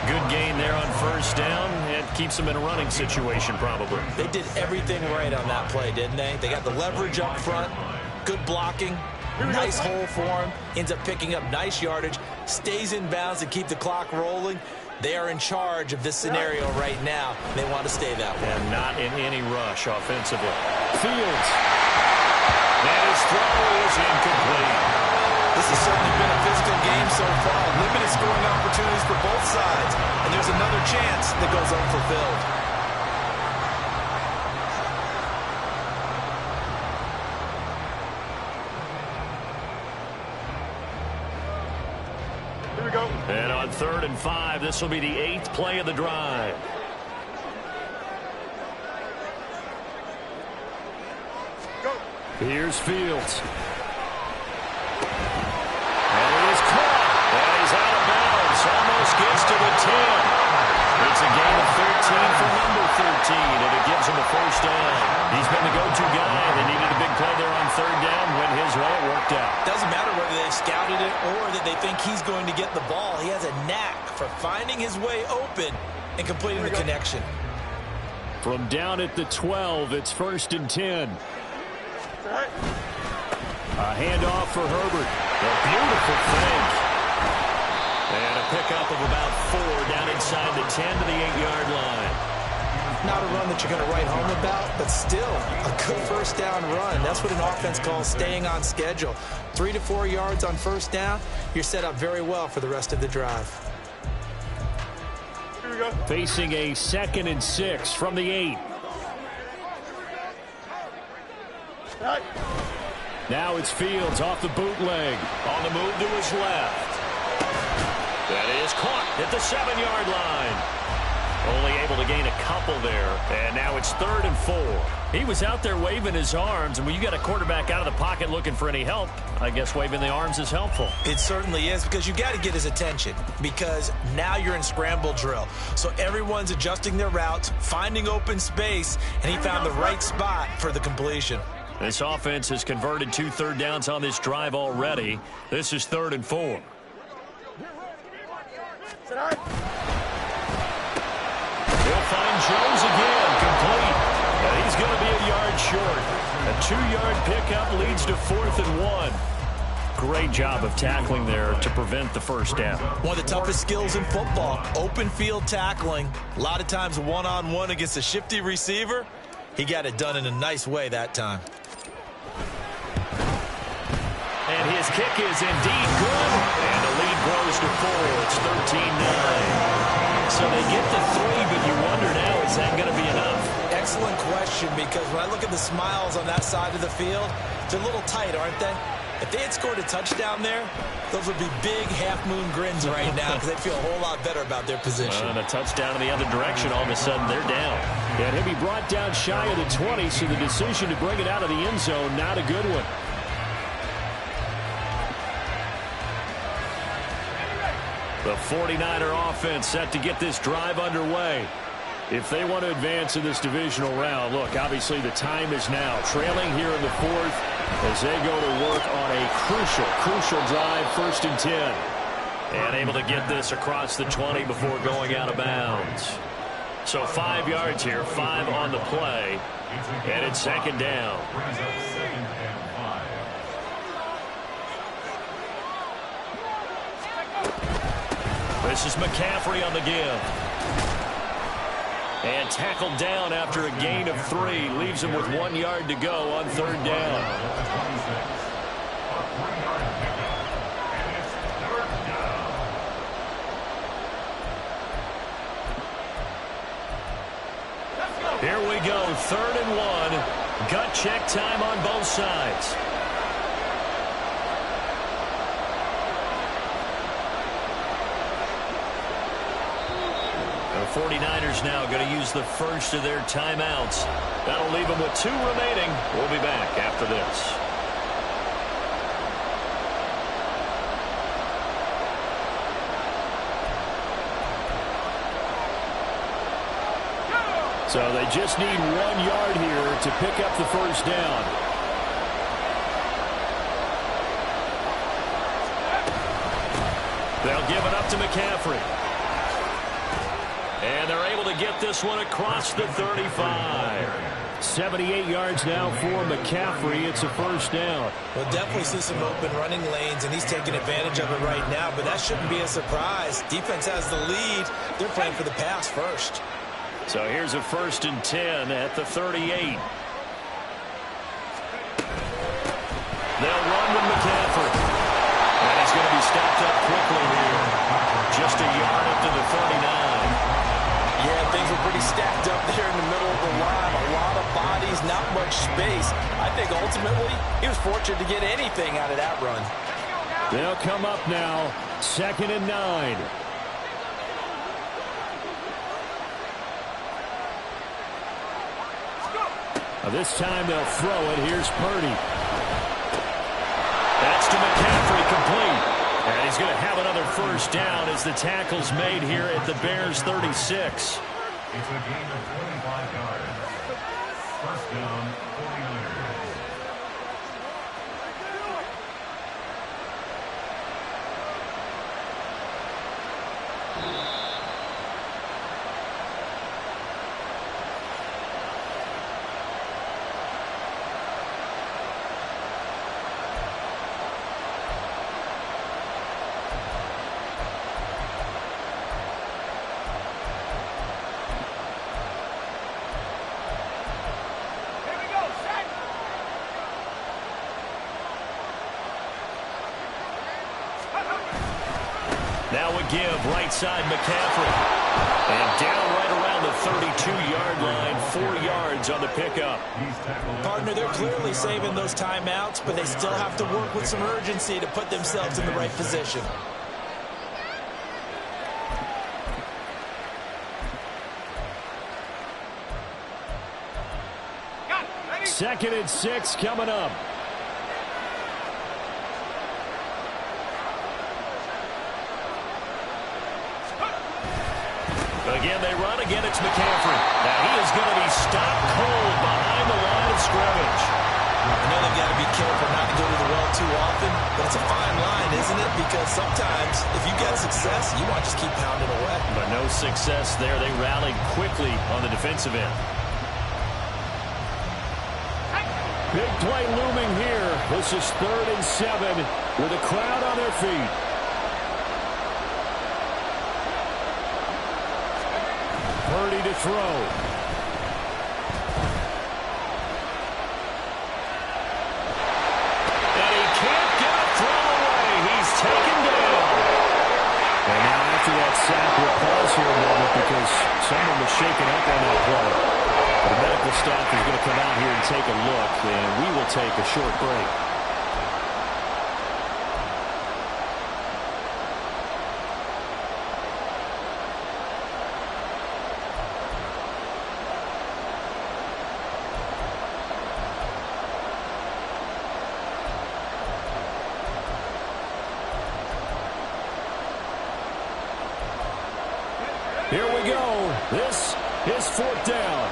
Speaker 1: Good gain there on first down. It keeps them in a running situation, probably.
Speaker 2: They did everything right on that play, didn't they? They got the leverage up front, good blocking, nice hole for him, ends up picking up nice yardage, stays in bounds to keep the clock rolling. They are in charge of this scenario right now. They want to stay that way.
Speaker 1: And not in any rush offensively. Fields. And his throw is incomplete.
Speaker 2: This has certainly been a physical game so far. Limited scoring opportunities for both sides. And there's another chance that goes unfulfilled.
Speaker 3: Here we go.
Speaker 1: And on 3rd and 5, this will be the 8th play of the drive.
Speaker 3: Go.
Speaker 1: Here's Fields. And it is caught. And he's out of bounds. Almost gets to the 10. It's a gain of 13 for number 13, and it gives him a first down. He's been the go-to guy. They needed a big play there on 3rd down. Went his way. It worked out.
Speaker 2: Doesn't matter whether they've scouted it or that they think he's going to get the ball. He has a knack for finding his way open and completing the connection.
Speaker 1: From down at the 12, it's 1st and 10. A handoff for Herbert. A beautiful fake. And a pickup of about 4 down inside the 10 to the 8-yard line.
Speaker 2: Not a run that you're going to write home about, but still a good first down run. That's what an offense calls staying on schedule. 3 to 4 yards on first down, you're set up very well for the rest of the drive.
Speaker 3: Here we go.
Speaker 1: Facing a 2nd and 6 from the 8.
Speaker 5: Now it's Fields off the bootleg.
Speaker 1: On the move to his left. That is caught at the 7-yard line. Only able to gain a couple there. And now it's 3rd and 4. He was out there waving his arms, and when you got a quarterback out of the pocket looking for any help, I guess waving the arms is helpful.
Speaker 2: It certainly is, because you got to get his attention, because now you're in scramble drill. So everyone's adjusting their routes, finding open space, and he found the right spot for the completion.
Speaker 1: This offense has converted 2 third downs on this drive already. This is 3rd and 4. He'll find Jones again, complete. And he's going to be a yard short. A 2-yard pickup leads to 4th and 1. Great job of tackling there to prevent the first down.
Speaker 2: One of the toughest skills in football, open field tackling. A lot of times one-on-one against a shifty receiver. He got it done in a nice way that time.
Speaker 1: And his kick is indeed good. And the lead grows to 4. It's 13-9. So they get to 3, but you wonder now, is that going to be enough?
Speaker 2: Excellent question, because when I look at the smiles on that side of the field, they're a little tight, aren't they? If they had scored a touchdown there, those would be big half-moon grins right now, because they'd feel a whole lot better about their position.
Speaker 1: And a touchdown in the other direction, all of a sudden they're down.
Speaker 5: And he'll be brought down shy of the 20, so the decision to bring it out of the end zone, not a good one.
Speaker 1: The 49er offense set to get this drive underway. If they want to advance in this divisional round, look, obviously the time is now. Trailing here in the 4th as they go to work on a crucial drive, 1st and 10. And able to get this across the 20 before going out of bounds. So 5 yards here, 5 on the play. And it's 2nd down. This is McCaffrey on the give. And tackled down after a gain of 3. Leaves him with 1 yard to go on 3rd down. Here we go, 3rd and 1. Gut check time on both sides. The 49ers now going to use the first of their timeouts. That'll leave them with 2 remaining. We'll be back after this.
Speaker 5: So they just need 1 yard here to pick up the first down.
Speaker 1: They'll give it up to McCaffrey. And they're able to get this one across the 35.
Speaker 5: 78 yards now for McCaffrey. It's a first down.
Speaker 2: We'll definitely see some open running lanes, and he's taking advantage of it right now, but that shouldn't be a surprise. Defense has the lead. They're playing for the pass first.
Speaker 1: So here's a 1st and 10 at the 38. They'll run with McCaffrey. And he's going to be stopped up quickly here. Just a yard up to the 39.
Speaker 2: Yeah, things were pretty stacked up there in the middle of the line. A lot of bodies, not much space. I think ultimately he was fortunate to get anything out of that run.
Speaker 5: They'll come up now, 2nd and 9. This time they'll throw it. Here's Purdy.
Speaker 1: That's to McCaffrey, complete. And he's going to have another first down as the tackle's made here at the Bears' 36.
Speaker 4: It's a gain of 25 yards. First down, 49ers.
Speaker 1: Now a give, right side McCaffrey. And down right around the 32-yard line, 4 yards on the pickup.
Speaker 2: Partner, they're clearly saving those timeouts, but they still have to work with some urgency to put themselves in the right position.
Speaker 5: Second and 6 coming up.
Speaker 1: Again, they run. Again, it's McCaffrey. Now, he is going to be stopped cold behind the line of scrimmage.
Speaker 2: I know they've got to be careful not to go to the well too often, but it's a fine line, isn't it? Because sometimes, if you get success, you want to just keep pounding away.
Speaker 1: But no success there. They rallied quickly on the defensive end.
Speaker 5: Big play looming here. This is 3rd and 7 with a crowd on their feet. Purdy to throw.
Speaker 1: And he can't get a throw away. He's taken down.
Speaker 5: And now after that sack, we'll pause here a moment because someone was shaken up on that play. The medical staff is going to come out here and take a look, and we will take a short break. Here we go. This is 4th down.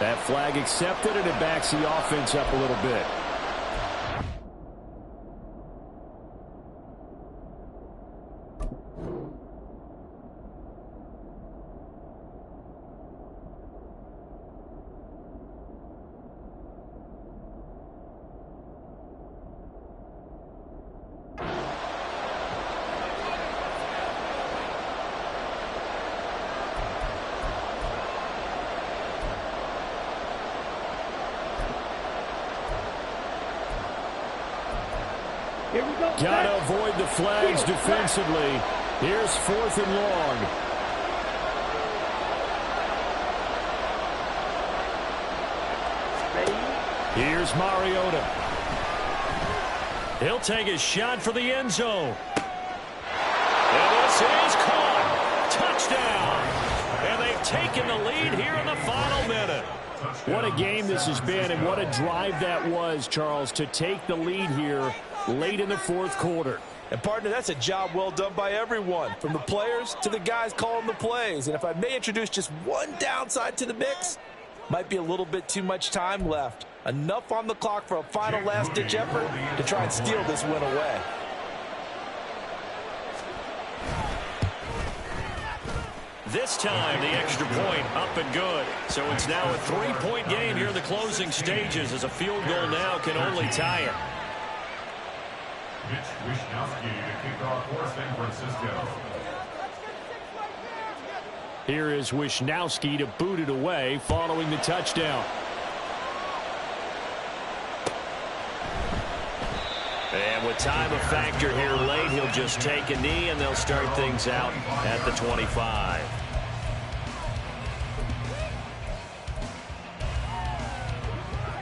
Speaker 5: That flag accepted, and it backs the offense up a little bit. Got to avoid the flags defensively. Here's 4th and long. Here's Mariota.
Speaker 1: He'll take a shot for the end zone. And this is caught. Touchdown. And they've taken the lead here in the final minute.
Speaker 5: What a game this has been, and what a drive that was, Charles, to take the lead here late in the 4th quarter.
Speaker 2: And, partner, that's a job well done by everyone, from the players to the guys calling the plays. And if I may introduce just one downside to the mix, might be a little bit too much time left. Enough on the clock for a final last-ditch effort to try and steal this win away.
Speaker 1: This time, the extra point up and good. So it's now a 3-point game here in the closing stages, as a field goal now can only tie it.
Speaker 4: Mitch Wishnowsky to kick off for San Francisco.
Speaker 5: Here is Wishnowsky to boot it away following the touchdown.
Speaker 1: And with time a factor here late, he'll just take a knee, and they'll start things out at the 25.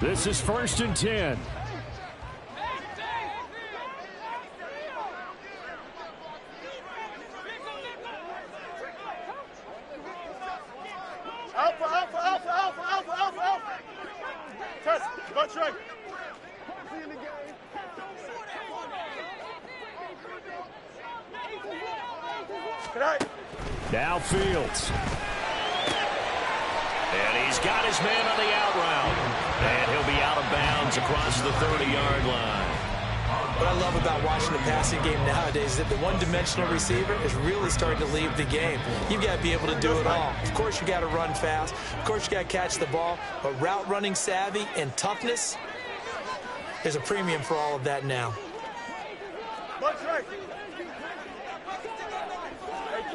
Speaker 5: This is 1st and 10.
Speaker 3: Alpha, alpha, alpha, alpha, alpha, alpha, alpha. Test, go Trey. Good night.
Speaker 5: Now Fields.
Speaker 1: And he's got his man on the out route. And he'll be out of bounds across the 30-yard line.
Speaker 2: What I love about watching the passing game nowadays is that the one-dimensional receiver is really starting to leave the game. You've got to be able to do it all. Of course, you got to run fast. Of course, you got to catch the ball. But route running savvy and toughness, there's a premium for all of that now.
Speaker 3: Go Trey. Hey,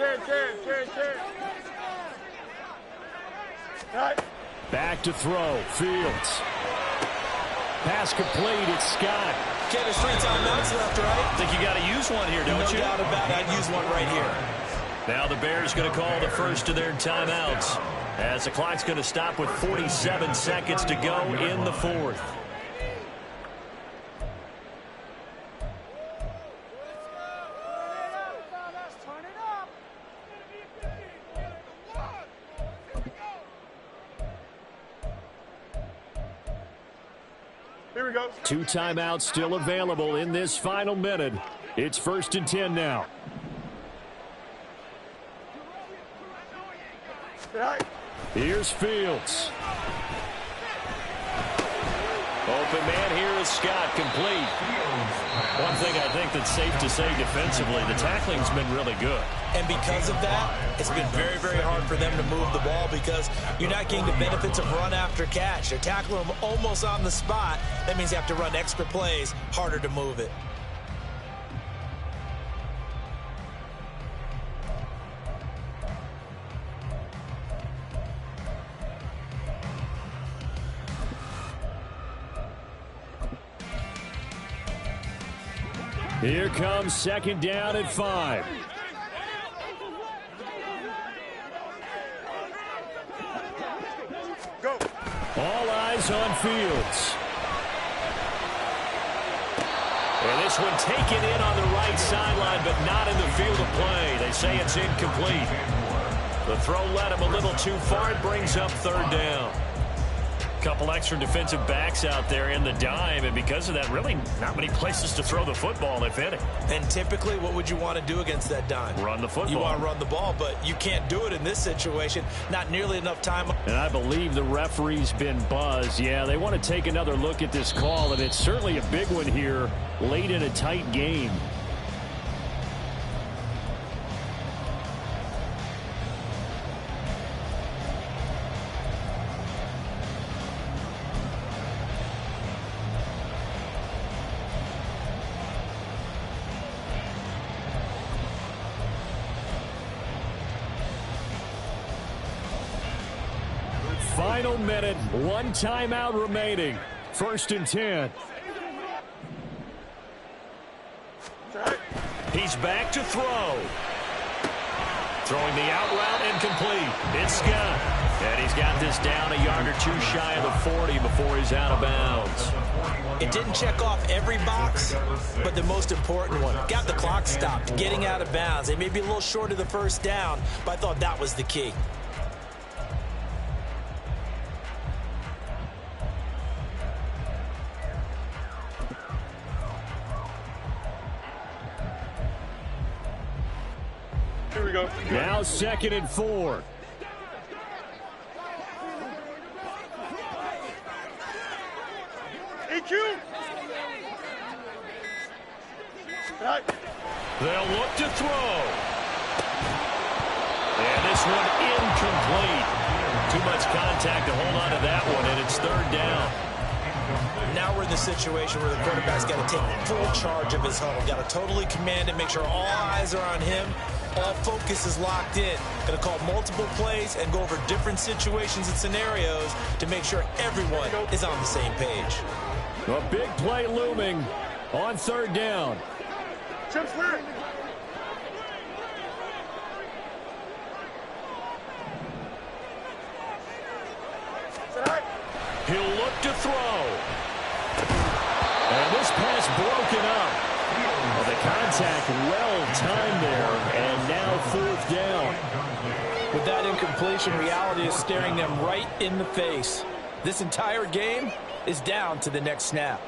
Speaker 5: Back to throw. Fields. Pass complete. It's Scott.
Speaker 2: Ken, there's 3 timeouts left, right?
Speaker 1: I think you got to use one here, don't you?
Speaker 2: No doubt about it. I'd use one right here.
Speaker 1: Now the Bears going to call the first of their timeouts as the clock's going to stop with 47 seconds to go in the fourth.
Speaker 3: Here we go.
Speaker 5: 2 timeouts still available in this final minute. It's 1st and 10 now. Here's Fields.
Speaker 1: Open man here is Scott, complete. One thing I think that's safe to say defensively, the tackling's been really good.
Speaker 2: And because of that, it's been very, very hard for them to move the ball because you're not getting the benefits of run after catch. They're tackling them almost on the spot. That means you have to run extra plays, harder to move it.
Speaker 5: Here comes 2nd down at 5.
Speaker 3: Go.
Speaker 5: All eyes on Fields.
Speaker 1: And this one taken in on the right sideline, but not in the field of play. They say it's incomplete. The throw led him a little too far. It brings up 3rd down. Couple extra defensive backs out there in the dime, and because of that, really not many places to throw the football, if any.
Speaker 2: And typically, what would you want to do against that dime?
Speaker 1: Run the football.
Speaker 2: You want to run the ball, but you can't do it in this situation. Not nearly enough time.
Speaker 5: And I believe the referee's been buzzed. Yeah, they want to take another look at this call, and it's certainly a big one here late in a tight game. Final minute, 1 timeout remaining. 1st and 10.
Speaker 1: He's back to throw. Throwing the out route incomplete. It's Scott. And he's got this down a yard or 2 shy of the 40 before he's out of bounds.
Speaker 2: It didn't check off every box, but the most important one. Got the clock stopped, getting out of bounds. They may be a little short of the 1st down, but I thought that was the key.
Speaker 3: Here we go.
Speaker 5: Now 2nd and 4.
Speaker 3: EQ. Right.
Speaker 1: They'll look to throw. And this one incomplete. Too much contact to hold on to that one, and it's 3rd down.
Speaker 2: Now we're in the situation where the quarterback's got to take full charge of his huddle. Got to totally command it, make sure all eyes are on him. All focus is locked in. Going to call multiple plays and go over different situations and scenarios to make sure everyone is on the same page.
Speaker 5: A big play looming on 3rd down.
Speaker 3: Chip split.
Speaker 1: He'll look to throw.
Speaker 5: And this pass broken up. Well, the contact well-timed there, and now 4th down.
Speaker 6: With that incompletion, reality is staring them right in the face. This entire game is down to the next snap.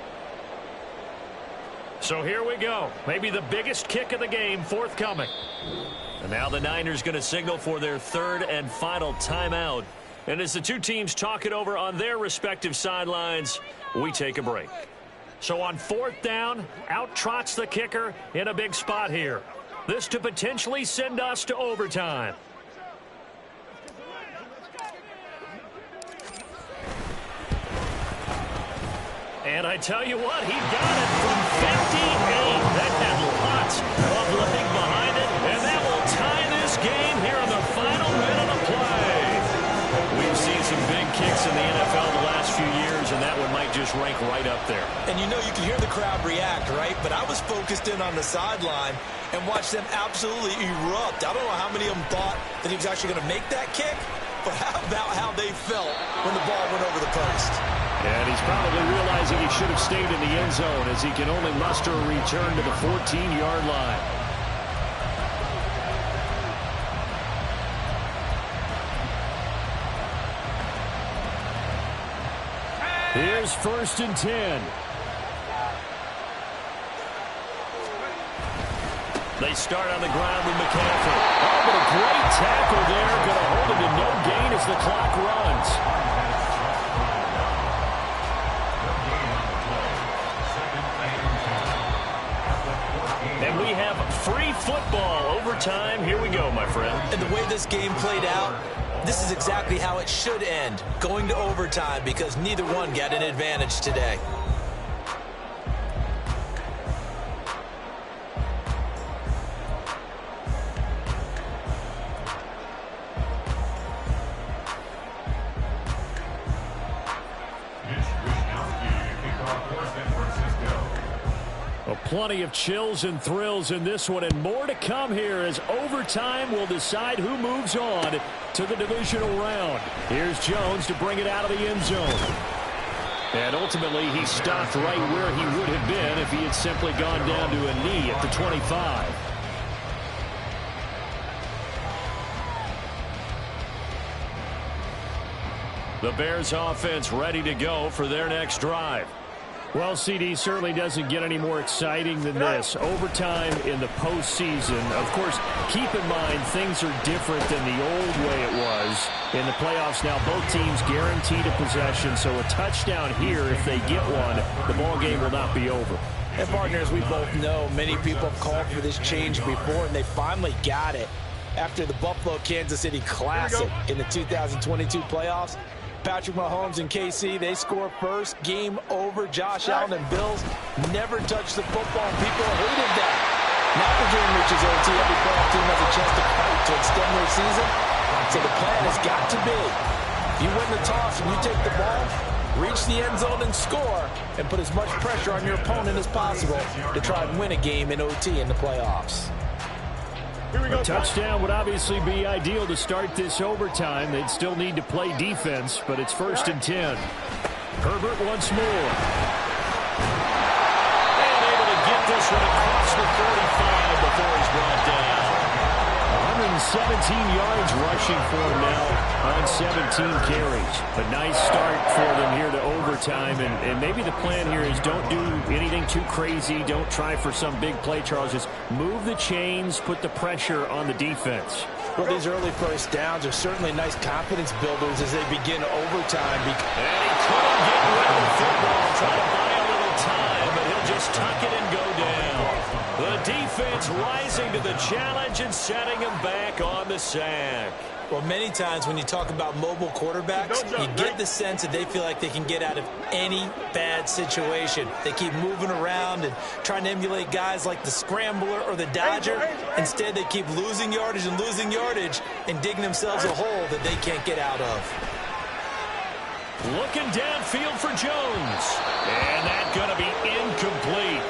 Speaker 1: So here we go. Maybe the biggest kick of the game forthcoming. And now the Niners going to signal for their 3rd and final timeout. And as the 2 teams talk it over on their respective sidelines, we take a break. So on 4th down, out trots the kicker in a big spot here. This to potentially send us to overtime. And I tell you what, he got it from 58. That had lots of leg behind it, and that will tie this in the NFL the last few years, and that one might just rank right up there.
Speaker 6: And you know you can hear the crowd react, right? But I was focused in on the sideline and watched them absolutely erupt. I don't know how many of them thought that he was actually going to make that kick, but how about how they felt when the ball went over the post?
Speaker 1: And he's probably realizing he should have stayed in the end zone as he can only muster a return to the 14-yard line. Here's 1st and 10. They start on the ground with McCaffrey. Oh, but a great tackle there. Going to hold him to no gain as the clock runs. And we have free football overtime. Here we go, my friend.
Speaker 6: And the way this game played out, this is exactly how it should end, going to overtime, because neither one got an advantage today.
Speaker 1: Plenty of chills and thrills in this one, and more to come here as overtime will decide who moves on to the divisional round. Here's Jones to bring it out of the end zone. And ultimately, he stopped right where he would have been if he had simply gone down to a knee at the 25. The Bears offense ready to go for their next drive. Well, CD, certainly doesn't get any more exciting than this. Overtime in the postseason. Of course, keep in mind things are different than the old way it was. In the playoffs now, both teams guaranteed a possession, so a touchdown here, if they get one, the ball game will not be over.
Speaker 6: And partners, we both know many people have called for this change before, and they finally got it after the Buffalo-Kansas City Classic in the 2022 playoffs. Patrick Mahomes and KC, they score first. Game over. Josh Allen and Bills never touched the football, and people hated that. Now the game reaches OT. Every playoff team has a chance to fight to extend their season. So the plan has got to be, if you win the toss and you take the ball, reach the end zone and score, and put as much pressure on your opponent as possible to try and win a game in OT in the playoffs.
Speaker 1: A touchdown would obviously be ideal to start this overtime. They'd still need to play defense, but it's 1st and 10. Herbert once more. And able to get this one across the 45 before he's brought down. 117 yards rushing for him now on 17 carries. A nice start for them here to overtime, and maybe the plan here is don't do anything too crazy. Don't try for some big play, Charles. Just move the chains, put the pressure on the defense.
Speaker 6: Well, these early first downs are certainly nice confidence builders as they begin overtime.
Speaker 1: And he couldn't get rid of the football, trying to buy a little time, but he'll just tuck it and go down. The defense rising to the challenge and setting him back on the sack.
Speaker 6: Well, many times when you talk about mobile quarterbacks, you get the sense that they feel like they can get out of any bad situation. They keep moving around and trying to emulate guys like the Scrambler or the Dodger. Instead, they keep losing yardage and digging themselves a hole that they can't get out of.
Speaker 1: Looking downfield for Jones. And that's going to be incomplete.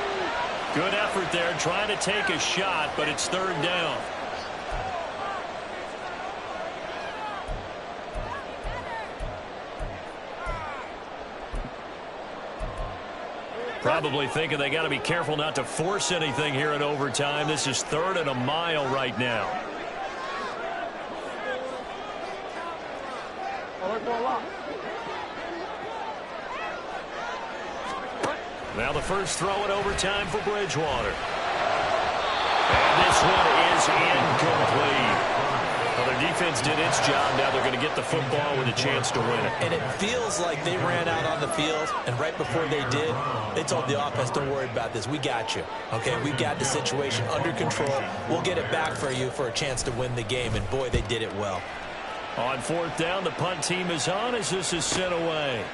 Speaker 1: Good effort there, trying to take a shot, but it's 3rd down. Probably thinking they got to be careful not to force anything here in overtime. This is 3rd and a mile right now. Now the first throw in overtime for Bridgewater. And this one is incomplete. Well, their defense did its job. Now they're going to get the football with a chance to win it.
Speaker 6: And it feels like they ran out on the field, and right before they did, they told the offense, don't worry about this. We got you. Okay, we've got the situation under control. We'll get it back for you for a chance to win the game. And, boy, they did it well.
Speaker 1: On 4th down, the punt team is on as this is sent away.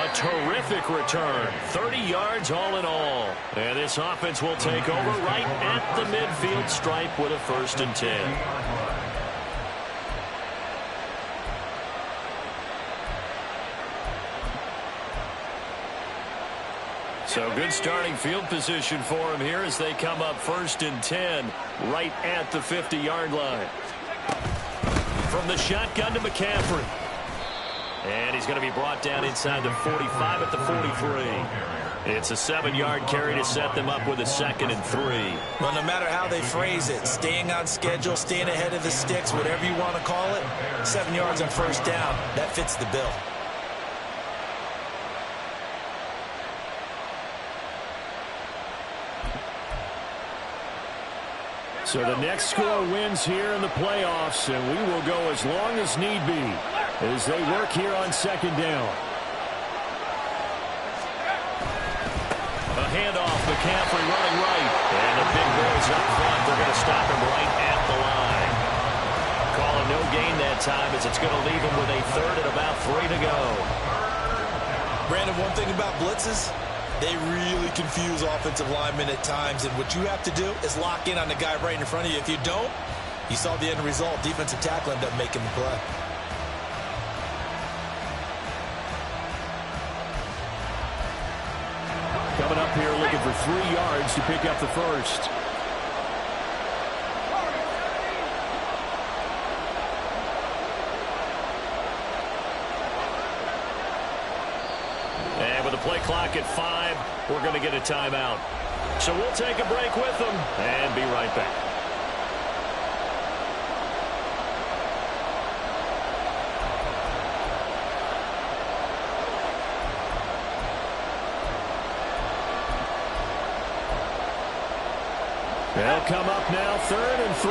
Speaker 1: A terrific return. 30 yards all in all. And this offense will take over right at the midfield stripe with a 1st and 10. So good starting field position for him here as they come up 1st and 10 right at the 50-yard line. From the shotgun to McCaffrey. And he's going to be brought down inside the 45 at the 43. It's a 7-yard carry to set them up with a 2nd and 3.
Speaker 6: Well, no matter how they phrase it, staying on schedule, staying ahead of the sticks, whatever you want to call it, 7 yards on 1st down, that fits the bill.
Speaker 1: So the next score wins here in the playoffs, and we will go as long as need be as they work here on 2nd down. A handoff, McCaffrey running right. And the big boys up front, they're going to stop him right at the line. Call a no gain that time as it's going to leave him with a 3rd and about 3 to go.
Speaker 6: Brandon, one thing about blitzes, they really confuse offensive linemen at times, and what you have to do is lock in on the guy right in front of you. If you don't, you saw the end result. Defensive tackle ended up making the play.
Speaker 1: Coming up here looking for 3 yards to pick up the 1st. And with the play clock at 5, we're going to get a timeout. So we'll take a break with them and be right back. They'll come up now 3rd and 3.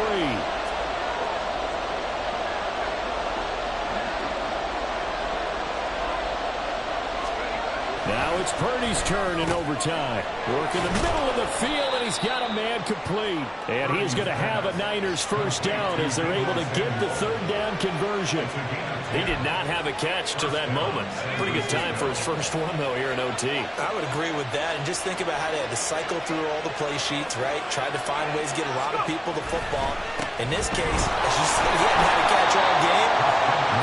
Speaker 1: Now it's Purdy's turn in overtime. Work in the middle of the field, and he's got a man complete. And he's going to have a Niners 1st down as they're able to get the 3rd down conversion. He did not have a catch to that moment. Pretty good time for his first one, though, here in OT.
Speaker 6: I would agree with that. And just think about how they had to cycle through all the play sheets, right? Tried to find ways to get a lot of people the football. In this case, as you said, he hadn't had a catch all game.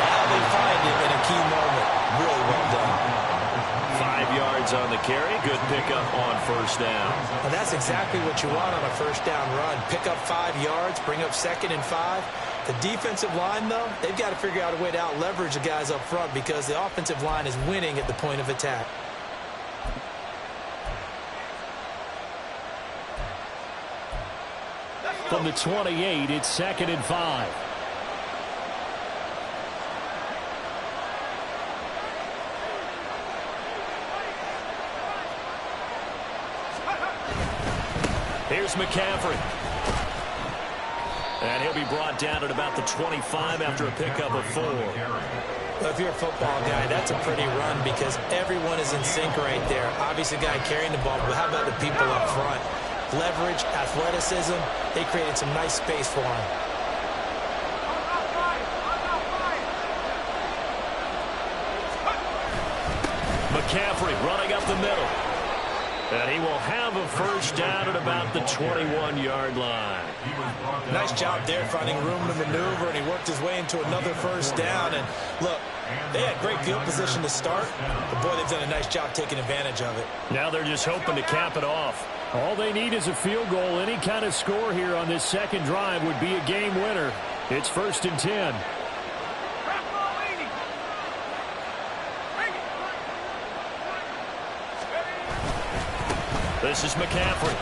Speaker 6: Now they find him in a key moment. Really well done.
Speaker 1: 5 yards on the carry. Good pickup on 1st down.
Speaker 6: Well, that's exactly what you want on a 1st down run. Pick up 5 yards, bring up 2nd and 5. The defensive line, though, they've got to figure out a way to out-leverage the guys up front because the offensive line is winning at the point of attack.
Speaker 1: From the 28, it's 2nd and 5. Here's McCaffrey. And he'll be brought down at about the 25 after a pickup of 4.
Speaker 6: Well, if you're a football guy, that's a pretty run because everyone is in sync right there. Obviously, the guy carrying the ball, but how about the people up front? Leverage, athleticism, they created some nice space for him.
Speaker 1: McCaffrey running up the middle. And he will have a 1st down at about the 21-yard line.
Speaker 6: Nice job there finding room to maneuver, and he worked his way into another 1st down. And look, they had great field position to start, but boy, they've done a nice job taking advantage of it.
Speaker 1: Now they're just hoping to cap it off. All they need is a field goal. Any kind of score here on this 2nd drive would be a game winner. It's 1st and 10. This is McCaffrey.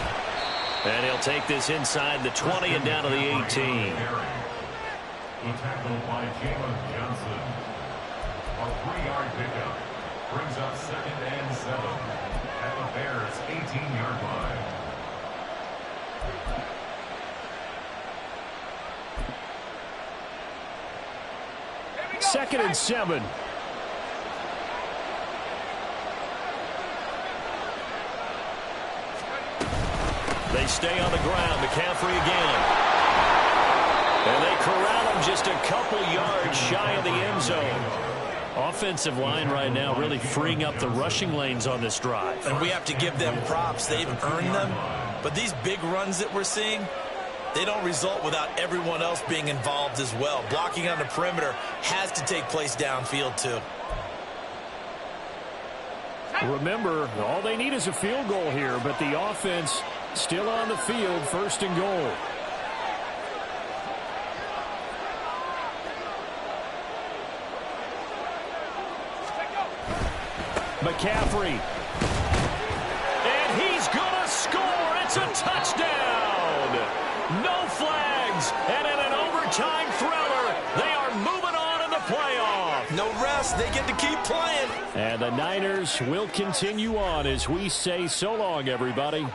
Speaker 1: And he'll take this inside the 20 and down to the 18.
Speaker 4: The tackle by Jalen Johnson. A 3-yard pickup brings up 2nd and 7 at the Bears' 18-yard line.
Speaker 1: Second and 7. They stay on the ground. McCaffrey again. And they corral him just a couple yards shy of the end zone. Offensive line right now really freeing up the rushing lanes on this drive.
Speaker 6: And we have to give them props. They've earned them. But these big runs that we're seeing, they don't result without everyone else being involved as well. Blocking on the perimeter has to take place downfield too.
Speaker 5: Remember, all they need is a field goal here, but the offense still on the field, 1st and goal. McCaffrey. And he's going to score. It's a touchdown. No flags. And in an overtime thriller, they are moving on in the playoff.
Speaker 6: No rest. They get to keep playing.
Speaker 5: And the Niners will continue on as we say so long, everybody.